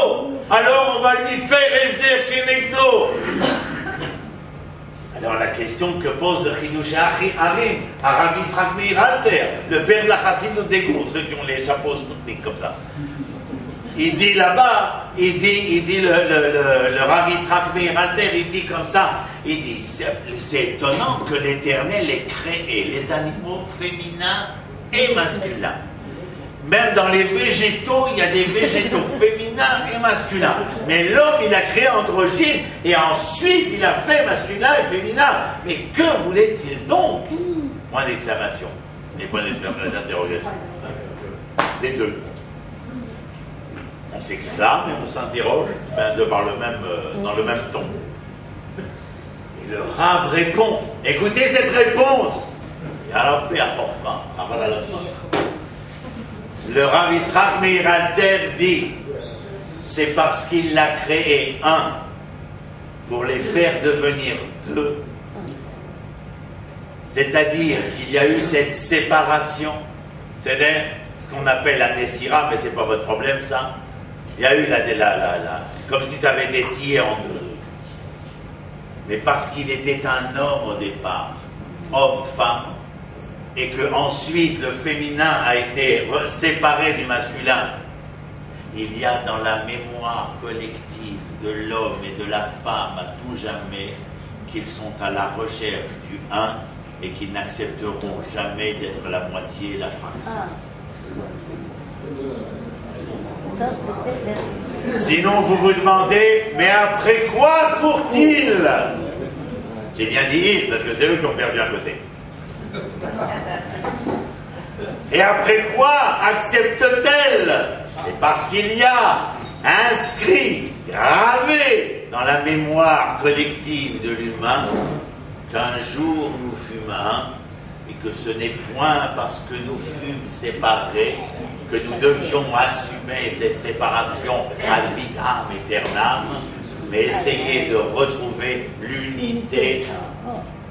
Alors on va lui faire ezer kenegdo. Alors la question que pose le Chidush Harim à Rav Yitzhak Meir Alter, le père de la Chassidut des Gours, ceux qui ont les chapeaux sputnik comme ça. Il dit là-bas, il dit le Rav Yitzhak Meir Alter, il dit comme ça, il dit, c'est étonnant que l'Éternel ait créé les animaux féminins et masculins. Même dans les végétaux, il y a des végétaux féminins et masculins. Mais l'homme, il a créé androgyne et ensuite il a fait masculin et féminin. Mais que voulait-il donc? Point d'exclamation. Et point d'interrogation. Les deux. On s'exclame et on s'interroge dans le même ton. Et le Rav répond. Écoutez cette réponse. Le Rav Yitzhak Meir Alter dit, c'est parce qu'il l'a créé un pour les faire devenir deux. C'est-à-dire qu'il y a eu cette séparation. C'est-à-dire ce qu'on appelle la Nessira, mais c'est pas votre problème ça. Il y a eu comme si ça avait été scié en deux. Mais parce qu'il était un homme au départ, homme-femme, et que ensuite le féminin a été séparé du masculin, il y a dans la mémoire collective de l'homme et de la femme à tout jamais qu'ils sont à la recherche du un et qu'ils n'accepteront jamais d'être la moitié et la fraction. Sinon vous vous demandez, mais après quoi court-il? J'ai bien dit il, parce que c'est eux qui ont perdu un côté. Et après quoi accepte-t-elle? C'est parce qu'il y a inscrit, gravé dans la mémoire collective de l'humain qu'un jour nous fûmes un et que ce n'est point parce que nous fûmes séparés que nous devions assumer cette séparation ad vitam aeternam, mais essayer de retrouver l'unité,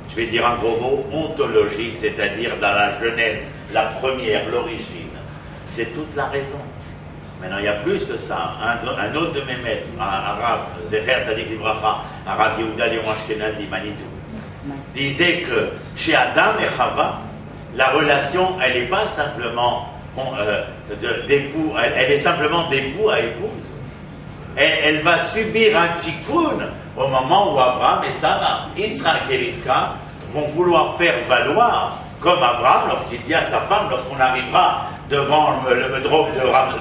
je vais dire un gros mot, ontologique, c'est-à-dire dans la genèse, la première, l'origine. C'est toute la raison. Maintenant, il y a plus que ça. Un autre de mes maîtres, arabe, Zecher Tzadik Livracha, arabe Yehuda Léon Ashkenazi, Manitou, disait que chez Adam et Chava, la relation, elle n'est pas simplement d'époux, elle est simplement d'époux à épouse. Elle va subir un tikkun au moment où Abraham et Sarah, Yitzhak et Rivka, vont vouloir faire valoir, comme Abraham, lorsqu'il dit à sa femme, lorsqu'on arrivera devant le medrog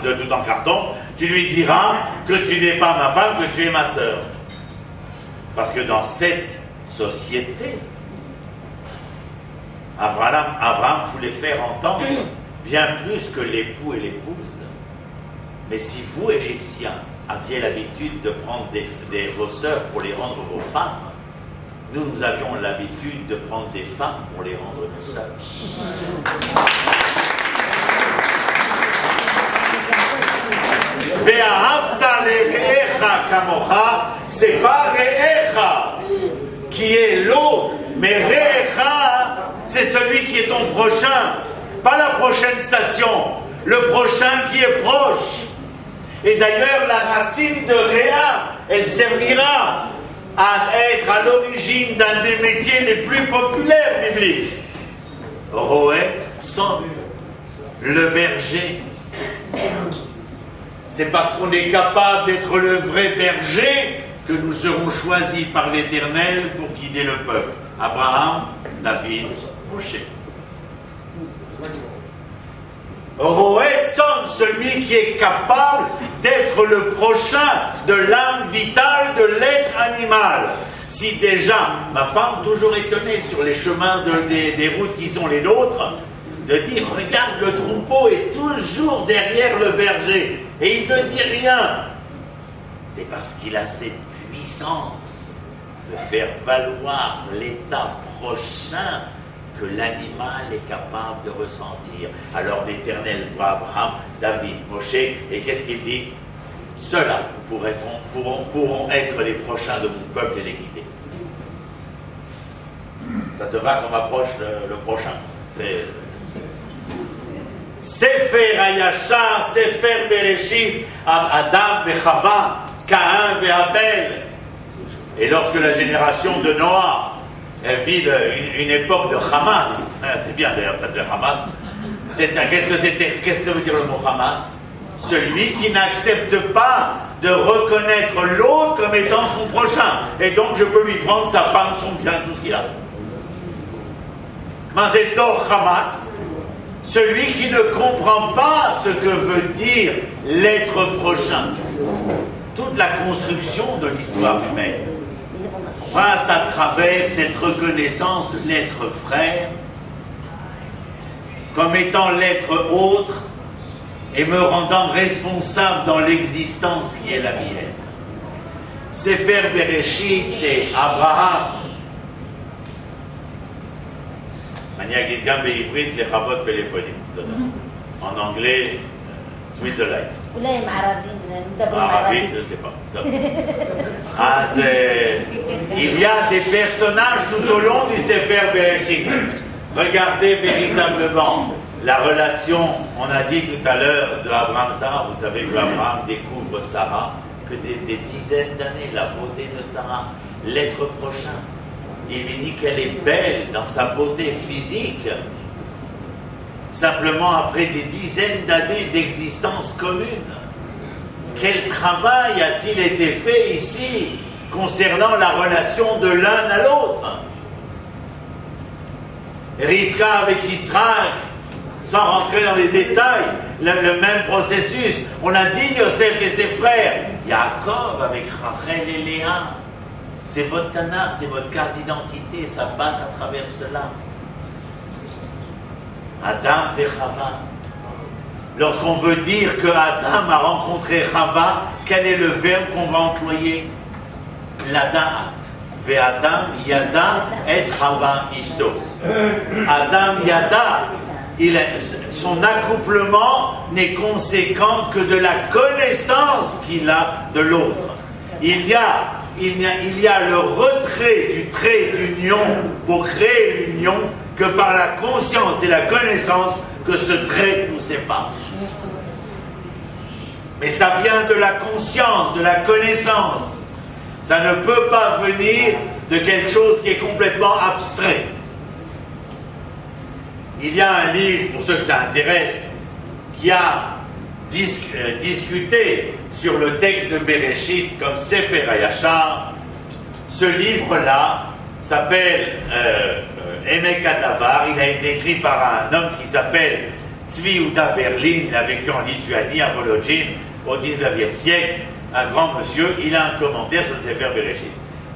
de tout en carton, tu lui diras que tu n'es pas ma femme, que tu es ma sœur. Parce que dans cette société, Abraham voulait faire entendre bien plus que l'époux et l'épouse. Mais si vous, Égyptiens, aviez l'habitude de prendre vos sœurs pour les rendre vos femmes, nous avions l'habitude de prendre des femmes pour les rendre nos sœurs. C'est pas Re'echa qui est l'autre, mais Re'echa, c'est celui qui est ton prochain, pas la prochaine station, le prochain qui est proche. Et d'ailleurs, la racine de Réa, elle servira à être à l'origine d'un des métiers les plus populaires bibliques. Roé Tson, le berger. C'est parce qu'on est capable d'être le vrai berger que nous serons choisis par l'Éternel pour guider le peuple. Abraham, David, Moshe. Roé Tson, celui qui est capable d'être le prochain de l'âme vitale de l'être animal. Si déjà, ma femme, toujours étonnée sur les chemins des routes qui sont les nôtres, de dire, regarde, le troupeau est toujours derrière le berger, et il ne dit rien. C'est parce qu'il a cette puissance de faire valoir l'état prochain que l'animal est capable de ressentir. Alors l'Éternel voit Abraham, David, Moshe, et qu'est-ce qu'il dit? Ceux-là pourront être les prochains de mon peuple et les guider. Ça te va qu'on approche le prochain? C'est Sefer Hayashar, Sefer Bereshit, Adam et Chava, Caïn et Abel. Et lorsque la génération de Noah vit une époque de Hamas, c'est bien d'ailleurs ça s'appelle Hamas, qu'est-ce que ça veut dire le mot Hamas? Celui qui n'accepte pas de reconnaître l'autre comme étant son prochain. Et donc je peux lui prendre sa femme, son bien, tout ce qu'il a. Mazetor Hamas, celui qui ne comprend pas ce que veut dire l'être prochain. Toute la construction de l'histoire humaine passe à travers cette reconnaissance de l'être frère comme étant l'être autre et me rendant responsable dans l'existence qui est la mienne. Sefer Bereshit, c'est Abraham. En anglais, Sweet Life. Arabique, je ne sais pas. Il y a des personnages tout au long du Sefer Bereshit. Regardez véritablement la relation, on a dit tout à l'heure, de Abraham-Sarah. Vous savez que Abraham découvre Sarah que des dizaines d'années, la beauté de Sarah, l'être prochain. Il lui dit qu'elle est belle dans sa beauté physique. Simplement après des dizaines d'années d'existence commune. Quel travail a-t-il été fait ici concernant la relation de l'un à l'autre? Rivka avec Yitzhak, sans rentrer dans les détails, le même processus. On a dit Yosef et ses frères. Yaakov avec Rachel et Léa. C'est votre Tanakh, c'est votre carte d'identité, ça passe à travers cela. Adam et Chava. Lorsqu'on veut dire que Adam a rencontré Chava, quel est le verbe qu'on va employer? L'Adaat. Ve'adam yada et Chava ishto. Adam yada, son accouplement n'est conséquent que de la connaissance qu'il a de l'autre. Il y a le retrait du trait d'union pour créer l'union que par la conscience et la connaissance que ce trait nous sépare. Mais ça vient de la conscience, de la connaissance. Ça ne peut pas venir de quelque chose qui est complètement abstrait. Il y a un livre, pour ceux que ça intéresse, qui a discuté sur le texte de Bereshit comme Sefer Hayashar. Ce livre-là s'appelle Emek Hadavar. Il a été écrit par un homme qui s'appelle Tzvi Yehuda Berlin. Il a vécu en Lituanie, à Volodjine, au 19e siècle. Un grand monsieur. Il a un commentaire sur le Sefer Bereshit.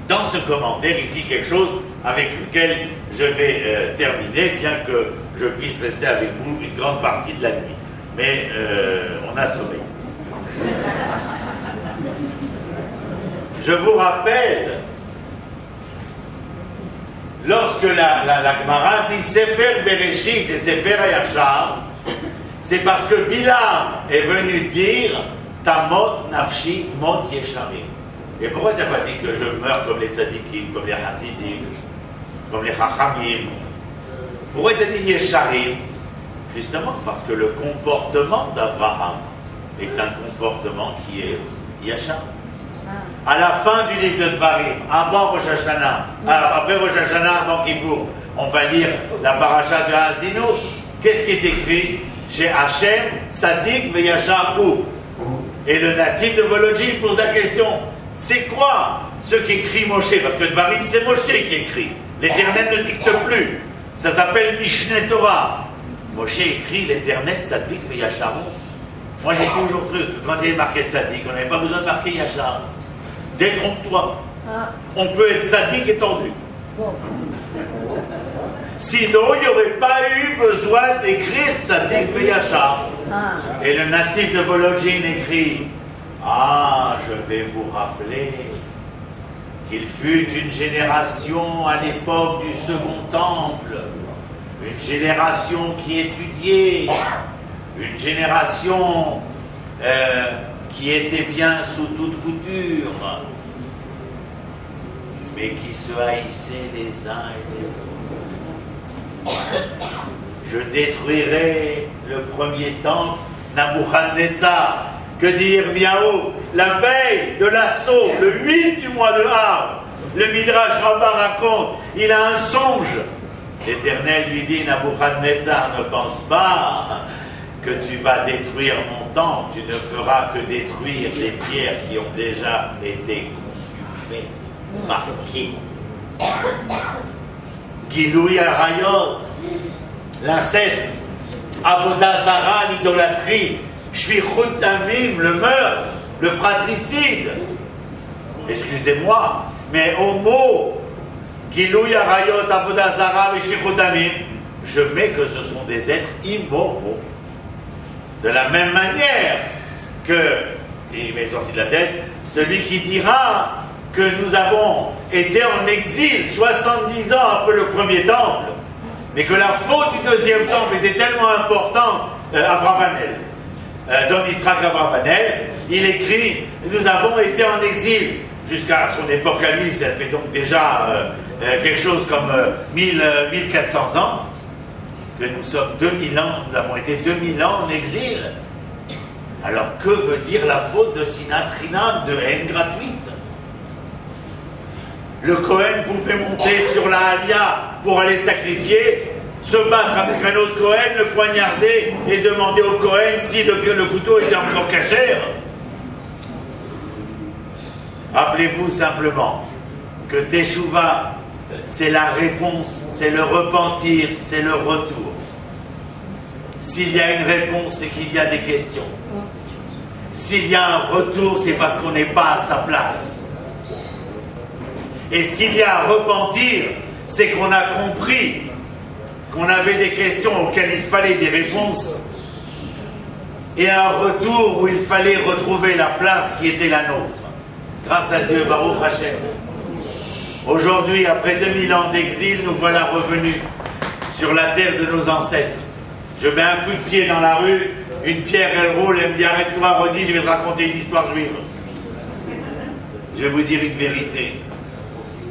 Dans ce commentaire, il dit quelque chose avec lequel je vais terminer, bien que je puisse rester avec vous une grande partie de la nuit. Mais on a sommeil. Je vous rappelle, lorsque la Gemara dit Sefer Bereshit et Sefer Hayashar, c'est parce que Bilam est venu dire Tamot Nafshi Mot Yesharim. Et pourquoi tu n'as pas dit que je meurs comme les tzadikim, comme les hasidim, comme les chachamim? Pourquoi tu as dit Yesharim? Justement parce que le comportement d'Abraham est un comportement qui est Yachar. À la fin du livre de Dvarim, avant Rosh Hashanah, après Rosh Hashanah, avant Kippour, on va lire la paracha de Haazinu. Qu'est-ce qui est écrit? Chez Hachem, Tzadik Veyachar Hu. Et le natif de Volodji pose la question, c'est quoi ce qu'écrit Moshe? Parce que Dvarim, c'est Moshe qui écrit. L'Éternel ne dicte plus. Ça s'appelle Mishneh Torah. Moshe écrit l'Éternel Tzadik Veyachar Hu. Moi, j'ai toujours cru que quand il y avait marqué Tzadik, on n'avait pas besoin de marquer Yachar. Détrompe-toi. On peut être Tzadik et tordu. Sinon, il n'y aurait pas eu besoin d'écrire Tzadik Veyachar. Et le natif de Volodjine écrit, ah, je vais vous rappeler qu'il fut une génération à l'époque du Second Temple, une génération qui étudiait, une génération qui était bien sous toute couture, mais qui se haïssaient les uns et les autres. Je détruirai le premier temple, Nabuchodonosor. Que dit Yirmiyahu? La veille de l'assaut, le 8 du mois de Av, le Midrash Rabbah raconte, il a un songe. L'Éternel lui dit, Nabuchodonosor, ne pense pas que tu vas détruire mon temple, tu ne feras que détruire les pierres qui ont déjà été consumées, marquées. Giloui Arayot, l'inceste, Avodah Zara, l'idolâtrie, Shvichut Damim, le meurtre, le fratricide. Excusez-moi, mais au mot Giloui Arayot, Avodah Zara et Shvichut Damim, je mets que ce sont des êtres immoraux. De la même manière que, il m'est sorti de la tête, celui qui dira que nous avons été en exil 70 ans après le premier temple, mais que la faute du deuxième temple était tellement importante, Abravanel, dans Yitzhak Abravanel, il écrit, nous avons été en exil, jusqu'à son époque à lui, ça fait donc déjà quelque chose comme 1400 ans, que nous sommes 2000 ans, nous avons été 2000 ans en exil. Alors que veut dire la faute de Sinat Chinam, de haine gratuite? Le Kohen pouvait monter sur la Halia pour aller sacrifier, se battre avec un autre Kohen, le poignarder et demander au Kohen si le couteau était encore cachère. Rappelez-vous simplement que Teshuvah, c'est la réponse, c'est le repentir, c'est le retour. S'il y a une réponse, c'est qu'il y a des questions. S'il y a un retour, c'est parce qu'on n'est pas à sa place. Et s'il y a un repentir, c'est qu'on a compris qu'on avait des questions auxquelles il fallait des réponses et un retour où il fallait retrouver la place qui était la nôtre. Grâce à Dieu, Baruch Hashem. Aujourd'hui, après 2000 ans d'exil, nous voilà revenus sur la terre de nos ancêtres. Je mets un coup de pied dans la rue, une pierre elle roule, elle me dit arrête-toi Rodi, je vais te raconter une histoire juive. Je vais vous dire une vérité.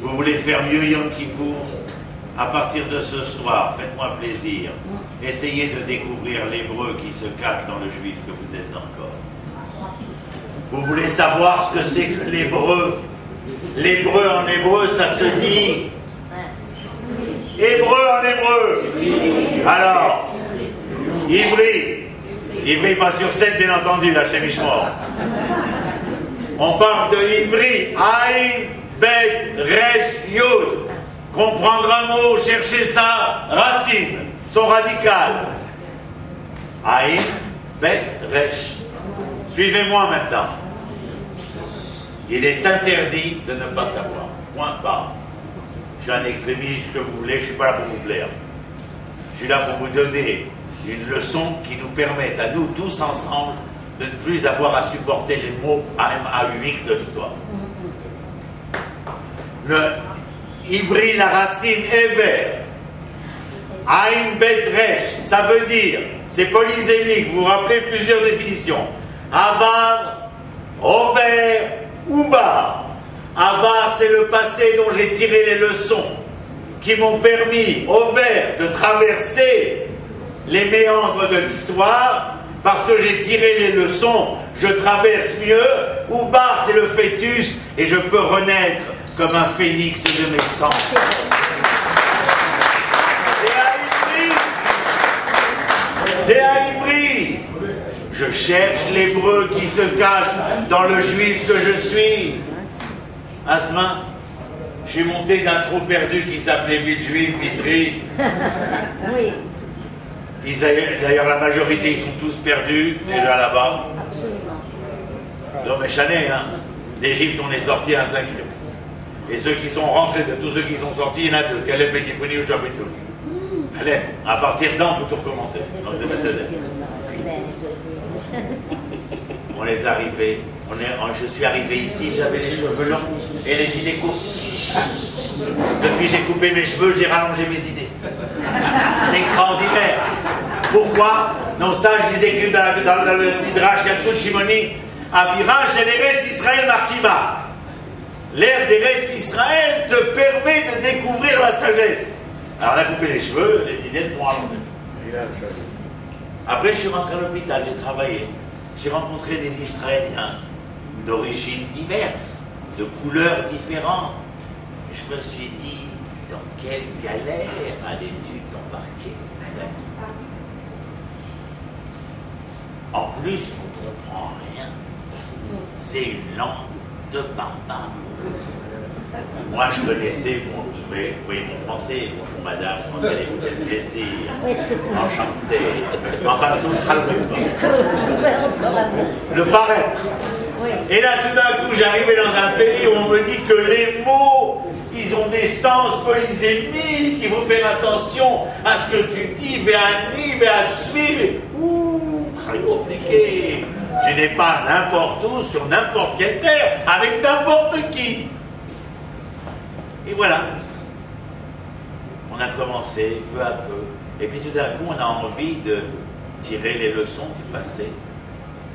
Vous voulez faire mieux Yom Kippour? À partir de ce soir, faites-moi plaisir. Essayez de découvrir l'hébreu qui se cache dans le juif que vous êtes encore. Vous voulez savoir ce que c'est que l'hébreu? L'hébreu en hébreu, ça se dit hébreu en hébreu. Alors, Ivri. Ivri pas sur 7, bien entendu, là, chez Mishmor. On parle de Ivri. Aïn, Bet, Resh, Yud. Comprendre un mot, chercher sa racine, son radical. Aïn, Bet, Resh. Suivez-moi maintenant. Il est interdit de ne pas savoir. Point barre. Je suis un extrémiste, ce que vous voulez, je ne suis pas là pour vous plaire. Je suis là pour vous donner une leçon qui nous permette à nous tous ensemble de ne plus avoir à supporter les mots AMAUX de l'histoire. Le Ivri, la racine Ever, Aïn Bet Resh, ça veut dire, c'est polysémique, vous vous rappelez plusieurs définitions. Avar, Over, Ubar. Avar, c'est le passé dont j'ai tiré les leçons qui m'ont permis, Over, de traverser les méandres de l'histoire parce que j'ai tiré les leçons, je traverse mieux. Oubar, c'est le fœtus, et je peux renaître comme un phénix de mes sangs. C'est à Ivry. Je cherche l'hébreu qui se cache dans le juif que je suis. Asma, je suis monté d'un trou perdu qui s'appelait Villejuif, Vitry. Oui. D'ailleurs, la majorité, ils sont tous perdus, déjà là-bas. Absolument. Non, mais Chané, hein. D'Égypte, on est sorti un 5e. Et ceux qui sont rentrés, de tous ceux qui sont sortis, il y en a deux. Caleb et Tifoni ou Chabitou. Allez, à partir d'an, on peut tout recommencer. On est arrivé, je suis arrivé ici, j'avais les cheveux longs et les idées courtes. Depuis j'ai coupé mes cheveux, j'ai rallongé mes idées. C'est extraordinaire. Pourquoi? Non, ça je les écris dans le Midrash Yalkut Shimoni. Avira chez l'Eretz Israël Markima. L'ère d'Eretz Israël te permet de découvrir la sagesse. Alors on a coupé les cheveux, les idées sont allongées. Après je suis rentré à l'hôpital, j'ai travaillé. J'ai rencontré des Israéliens d'origines diverses, de couleurs différentes. Et je me suis dit, dans quelle galère allais-tu t'embarquer? En plus, on ne comprend rien. C'est une langue de barbare. Moi, je connaissais, bon, vous voyez mon français, bonjour madame, comment allez-vous, quel plaisir, enchanté, enfin tout le paraître. Oui. Et là, tout d'un coup, j'arrivais dans un pays où on me dit que les mots, ils ont des sens polysémiques, il faut faire attention à ce que tu dis, Véani, Véasmi, ouh, très compliqué. Tu n'es pas n'importe où, sur n'importe quelle terre, avec n'importe qui. Et voilà, on a commencé peu à peu, et puis tout d'un coup on a envie de tirer les leçons qui passaient,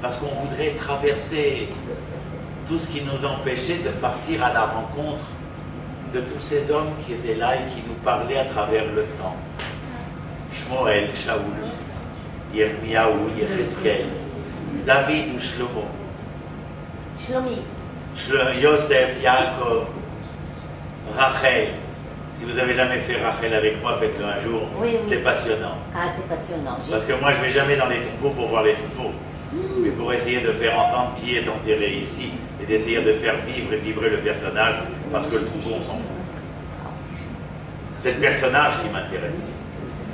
parce qu'on voudrait traverser tout ce qui nous empêchait de partir à la rencontre de tous ces hommes qui étaient là et qui nous parlaient à travers le temps. Shmuel, Shaoul, Yirmiyahu, Yecheskel, David ou Shlomo, Shlomi, Yosef, Yaakov, Rachel. Si vous n'avez jamais fait Rachel avec moi, faites-le un jour. Oui, oui. C'est passionnant. Ah, c'est passionnant. Parce que moi, je ne vais jamais dans les tombeaux pour voir les tombeaux. Mais pour essayer de faire entendre qui est enterré ici et d'essayer de faire vivre et vibrer le personnage, parce que le tombeau, on s'en fout. C'est le personnage qui m'intéresse.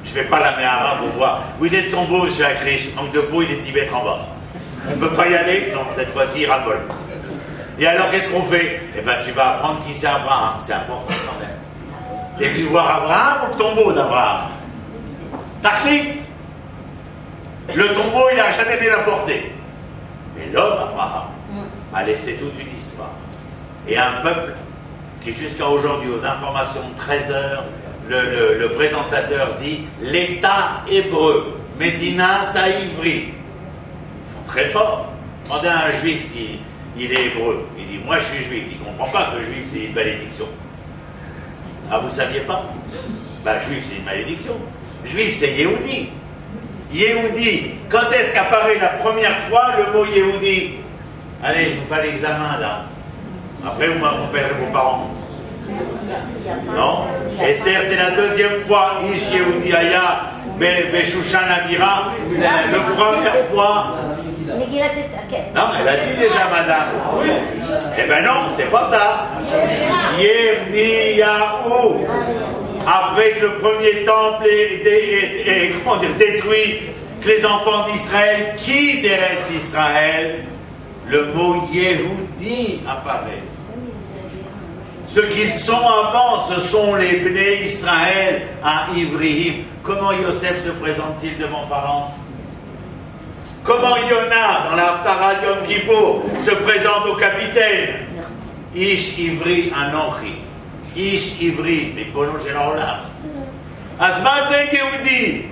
Je ne fais pas la méhara pour voir où il est le tombeau, monsieur Akrish. Manque de peau, il est Tibet en bas. On ne peut pas y aller? Non, cette fois-ci, il ras-le-bol. Et alors, qu'est-ce qu'on fait? Eh bien, tu vas apprendre qui c'est Abraham. C'est important quand même. T'es venu voir Abraham ou le tombeau d'Abraham? Tachlit. Le tombeau, il n'a jamais rien apporté. Mais l'homme, Abraham, a laissé toute une histoire. Et un peuple qui, jusqu'à aujourd'hui, aux informations de 13 heures, le présentateur dit l'État hébreu, Medina Taïvri. Ils sont très forts. Demandez à un juif s'il est hébreu. Il dit, moi je suis juif. Il ne comprend pas que juif c'est une malédiction. Ah, vous ne saviez pas? Ben, juif c'est une malédiction. Juif c'est Yehudi. Yehudi, quand est-ce qu'apparaît la première fois le mot Yehudi? Allez, je vous fais l'examen là. Après, vous m'appellerez vos parents. Non? Esther, c'est la deuxième fois. Ish Yehudi Aya, Beshushan Amira. C'est la première fois. Non, elle a dit déjà, madame. Eh ben non, c'est pas ça. Yirmiyahu. Après que le premier temple est comment dire, détruit, que les enfants d'Israël quittent Eretz Israël, le mot Yehudi apparaît. Ce qu'ils sont avant, ce sont les Bnei Israël à Ivrihim. Comment Yosef se présente-t-il devant Pharaon? Comment Yona, dans la Haftara de Yom Kippour, se présente au capitaine? Ish Ivri Anochi. Ish Ivri, mais Bono Général. Asma c'est Yehudi.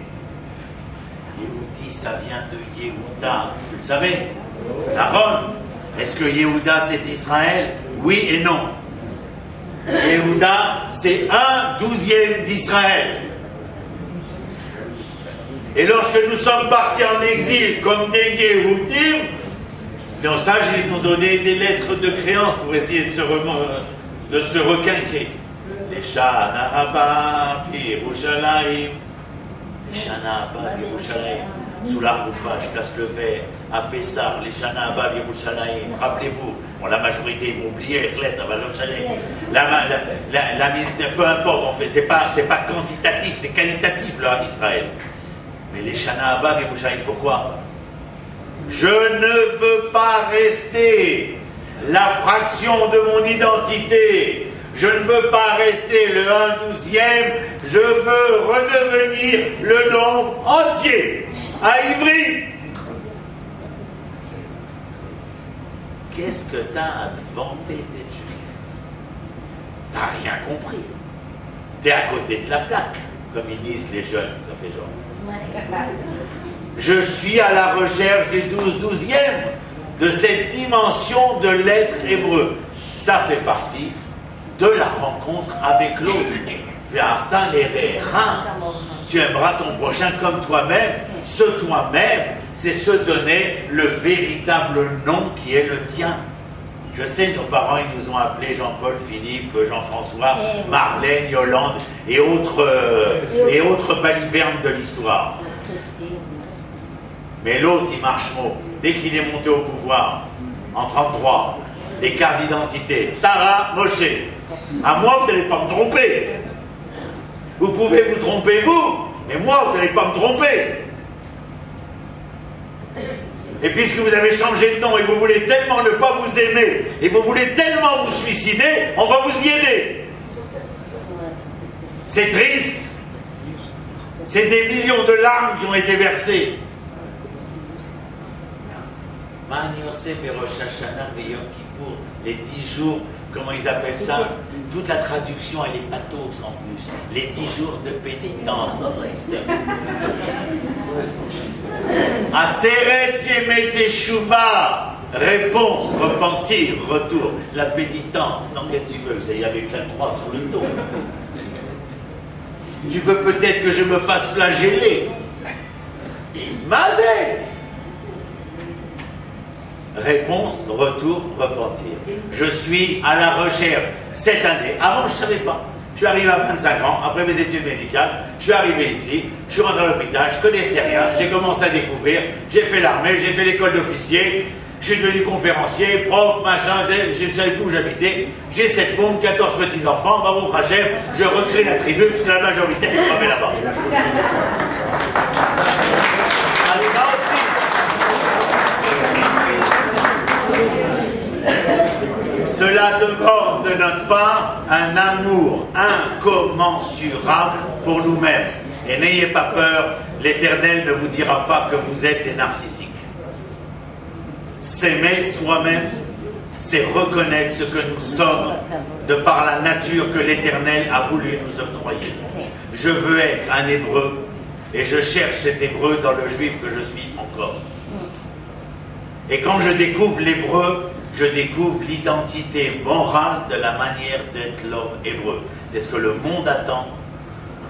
Yehudi, ça vient de Yehuda. Vous le savez? Aaron. Est-ce que Yehuda c'est Israël? Oui et non. Yehuda, c'est 1/12 d'Israël. Et lorsque nous sommes partis en exil, comme Dengue ou Dim, nos sages ils nous ont donné des lettres de créance pour essayer de se requinquer. Les Shana Haba Yerushalayim, les Shana Haba Yerushalayim, sous la roupa, je place le verre, à Pessar, les Shana Haba Yerushalayim, rappelez-vous, bon, la majorité ils vont oublier, peu importe, on fait, c'est pas quantitatif, c'est qualitatif le Ham Israël. Mais les Shana Haba Yerushalayim, pourquoi? Je ne veux pas rester la fraction de mon identité. Je ne veux pas rester le 1/12e. Je veux redevenir le nombre entier. À Ivry. Qu'est-ce que t'as à te vanter d'être juif? T'as rien compris. T'es à côté de la plaque, comme ils disent les jeunes. Ça fait genre. Je suis à la recherche des 12/12e, de cette dimension de l'être hébreu. Ça fait partie de la rencontre avec l'autre. Tu aimeras ton prochain comme toi-même. Ce toi-même, c'est se donner le véritable nom qui est le tien. Je sais, nos parents, ils nous ont appelés Jean-Paul, Philippe, Jean-François, Marlène, Yolande et autres balivernes de l'histoire. Mais l'autre, il marche mot. Dès qu'il est monté au pouvoir, en 1933, les cartes d'identité, Sarah Moshe. À moi, vous n'allez pas me tromper. Vous pouvez vous tromper, vous, mais moi, vous n'allez pas me tromper. Et puisque vous avez changé de nom et vous voulez tellement ne pas vous aimer, et vous voulez tellement vous suicider, on va vous y aider. C'est triste. C'est des millions de larmes qui ont été versées. Les 10 jours, comment ils appellent ça? Toute la traduction, elle est pathos en plus. Les 10 jours de pénitence. Aseret Yemei Teshuva. Réponse, repentir, retour. La pénitence. Non, qu'est-ce que tu veux? Il y avait plein de croix sur le dos. Tu veux peut-être que je me fasse flageller? Mazé! Réponse, retour, repentir. Je suis à la recherche cette année. Avant, je ne savais pas. Je suis arrivé à 25 ans, après mes études médicales. Je suis arrivé ici, je suis rentré à l'hôpital, je ne connaissais rien. J'ai commencé à découvrir. J'ai fait l'armée, j'ai fait l'école d'officier. Je suis devenu conférencier, prof, machin. Je ne savais plus où j'habitais. J'ai 7 mômes, 14 petits-enfants. Baruch Hashem, je recrée la tribu, parce que la majorité est tombée là-bas. Allez, là aussi. Cela demande de notre part un amour incommensurable pour nous-mêmes. Et n'ayez pas peur, l'Éternel ne vous dira pas que vous êtes des narcissiques. S'aimer soi-même, c'est reconnaître ce que nous sommes de par la nature que l'Éternel a voulu nous octroyer. Je veux être un Hébreu et je cherche cet Hébreu dans le Juif que je suis encore. Et quand je découvre l'Hébreu, je découvre l'identité morale de la manière d'être l'homme hébreu. C'est ce que le monde attend.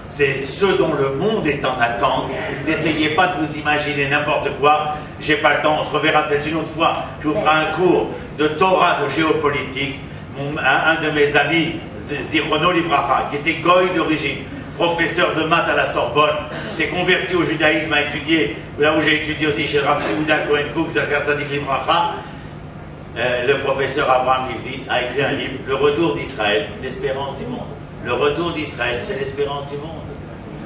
C'est ce dont le monde est en attente. N'essayez pas de vous imaginer n'importe quoi. J'ai pas le temps, on se reverra peut-être une autre fois. Je vous ferai un cours de Torah, de géopolitique. Un de mes amis, Zichrono Livracha, qui était goy d'origine, professeur de maths à la Sorbonne, s'est converti au judaïsme, a étudié, là où j'ai étudié aussi chez Rav Seuda Cohen Cook, Zacher Tzadik Livracha. Le professeur Abraham Livni a écrit un livre, Le Retour d'Israël, l'espérance du monde. Le retour d'Israël, c'est l'espérance du monde.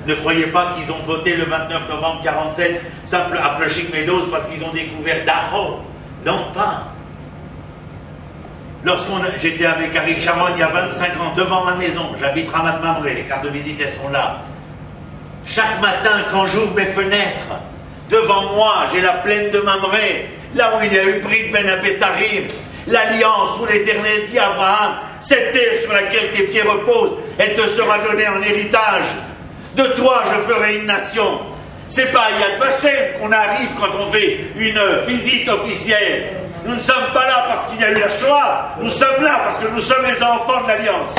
Ne croyez pas qu'ils ont voté le 29 novembre 1947 simple à Flushing Meadows parce qu'ils ont découvert Dachau. Non, pas. J'étais avec Arik Sharon il y a 25 ans, devant ma maison, j'habite Ramat Mamre, les cartes de visite elles sont là. Chaque matin, quand j'ouvre mes fenêtres, devant moi, j'ai la plaine de Mamre, là où il y a eu Brit Ben Abetarim, l'alliance où l'Éternel dit à Abraham, cette terre sur laquelle tes pieds reposent, elle te sera donnée en héritage. De toi, je ferai une nation. C'est pas à Yad Vashem qu'on arrive quand on fait une visite officielle. Nous ne sommes pas là parce qu'il y a eu la Shoah, nous sommes là parce que nous sommes les enfants de l'Alliance.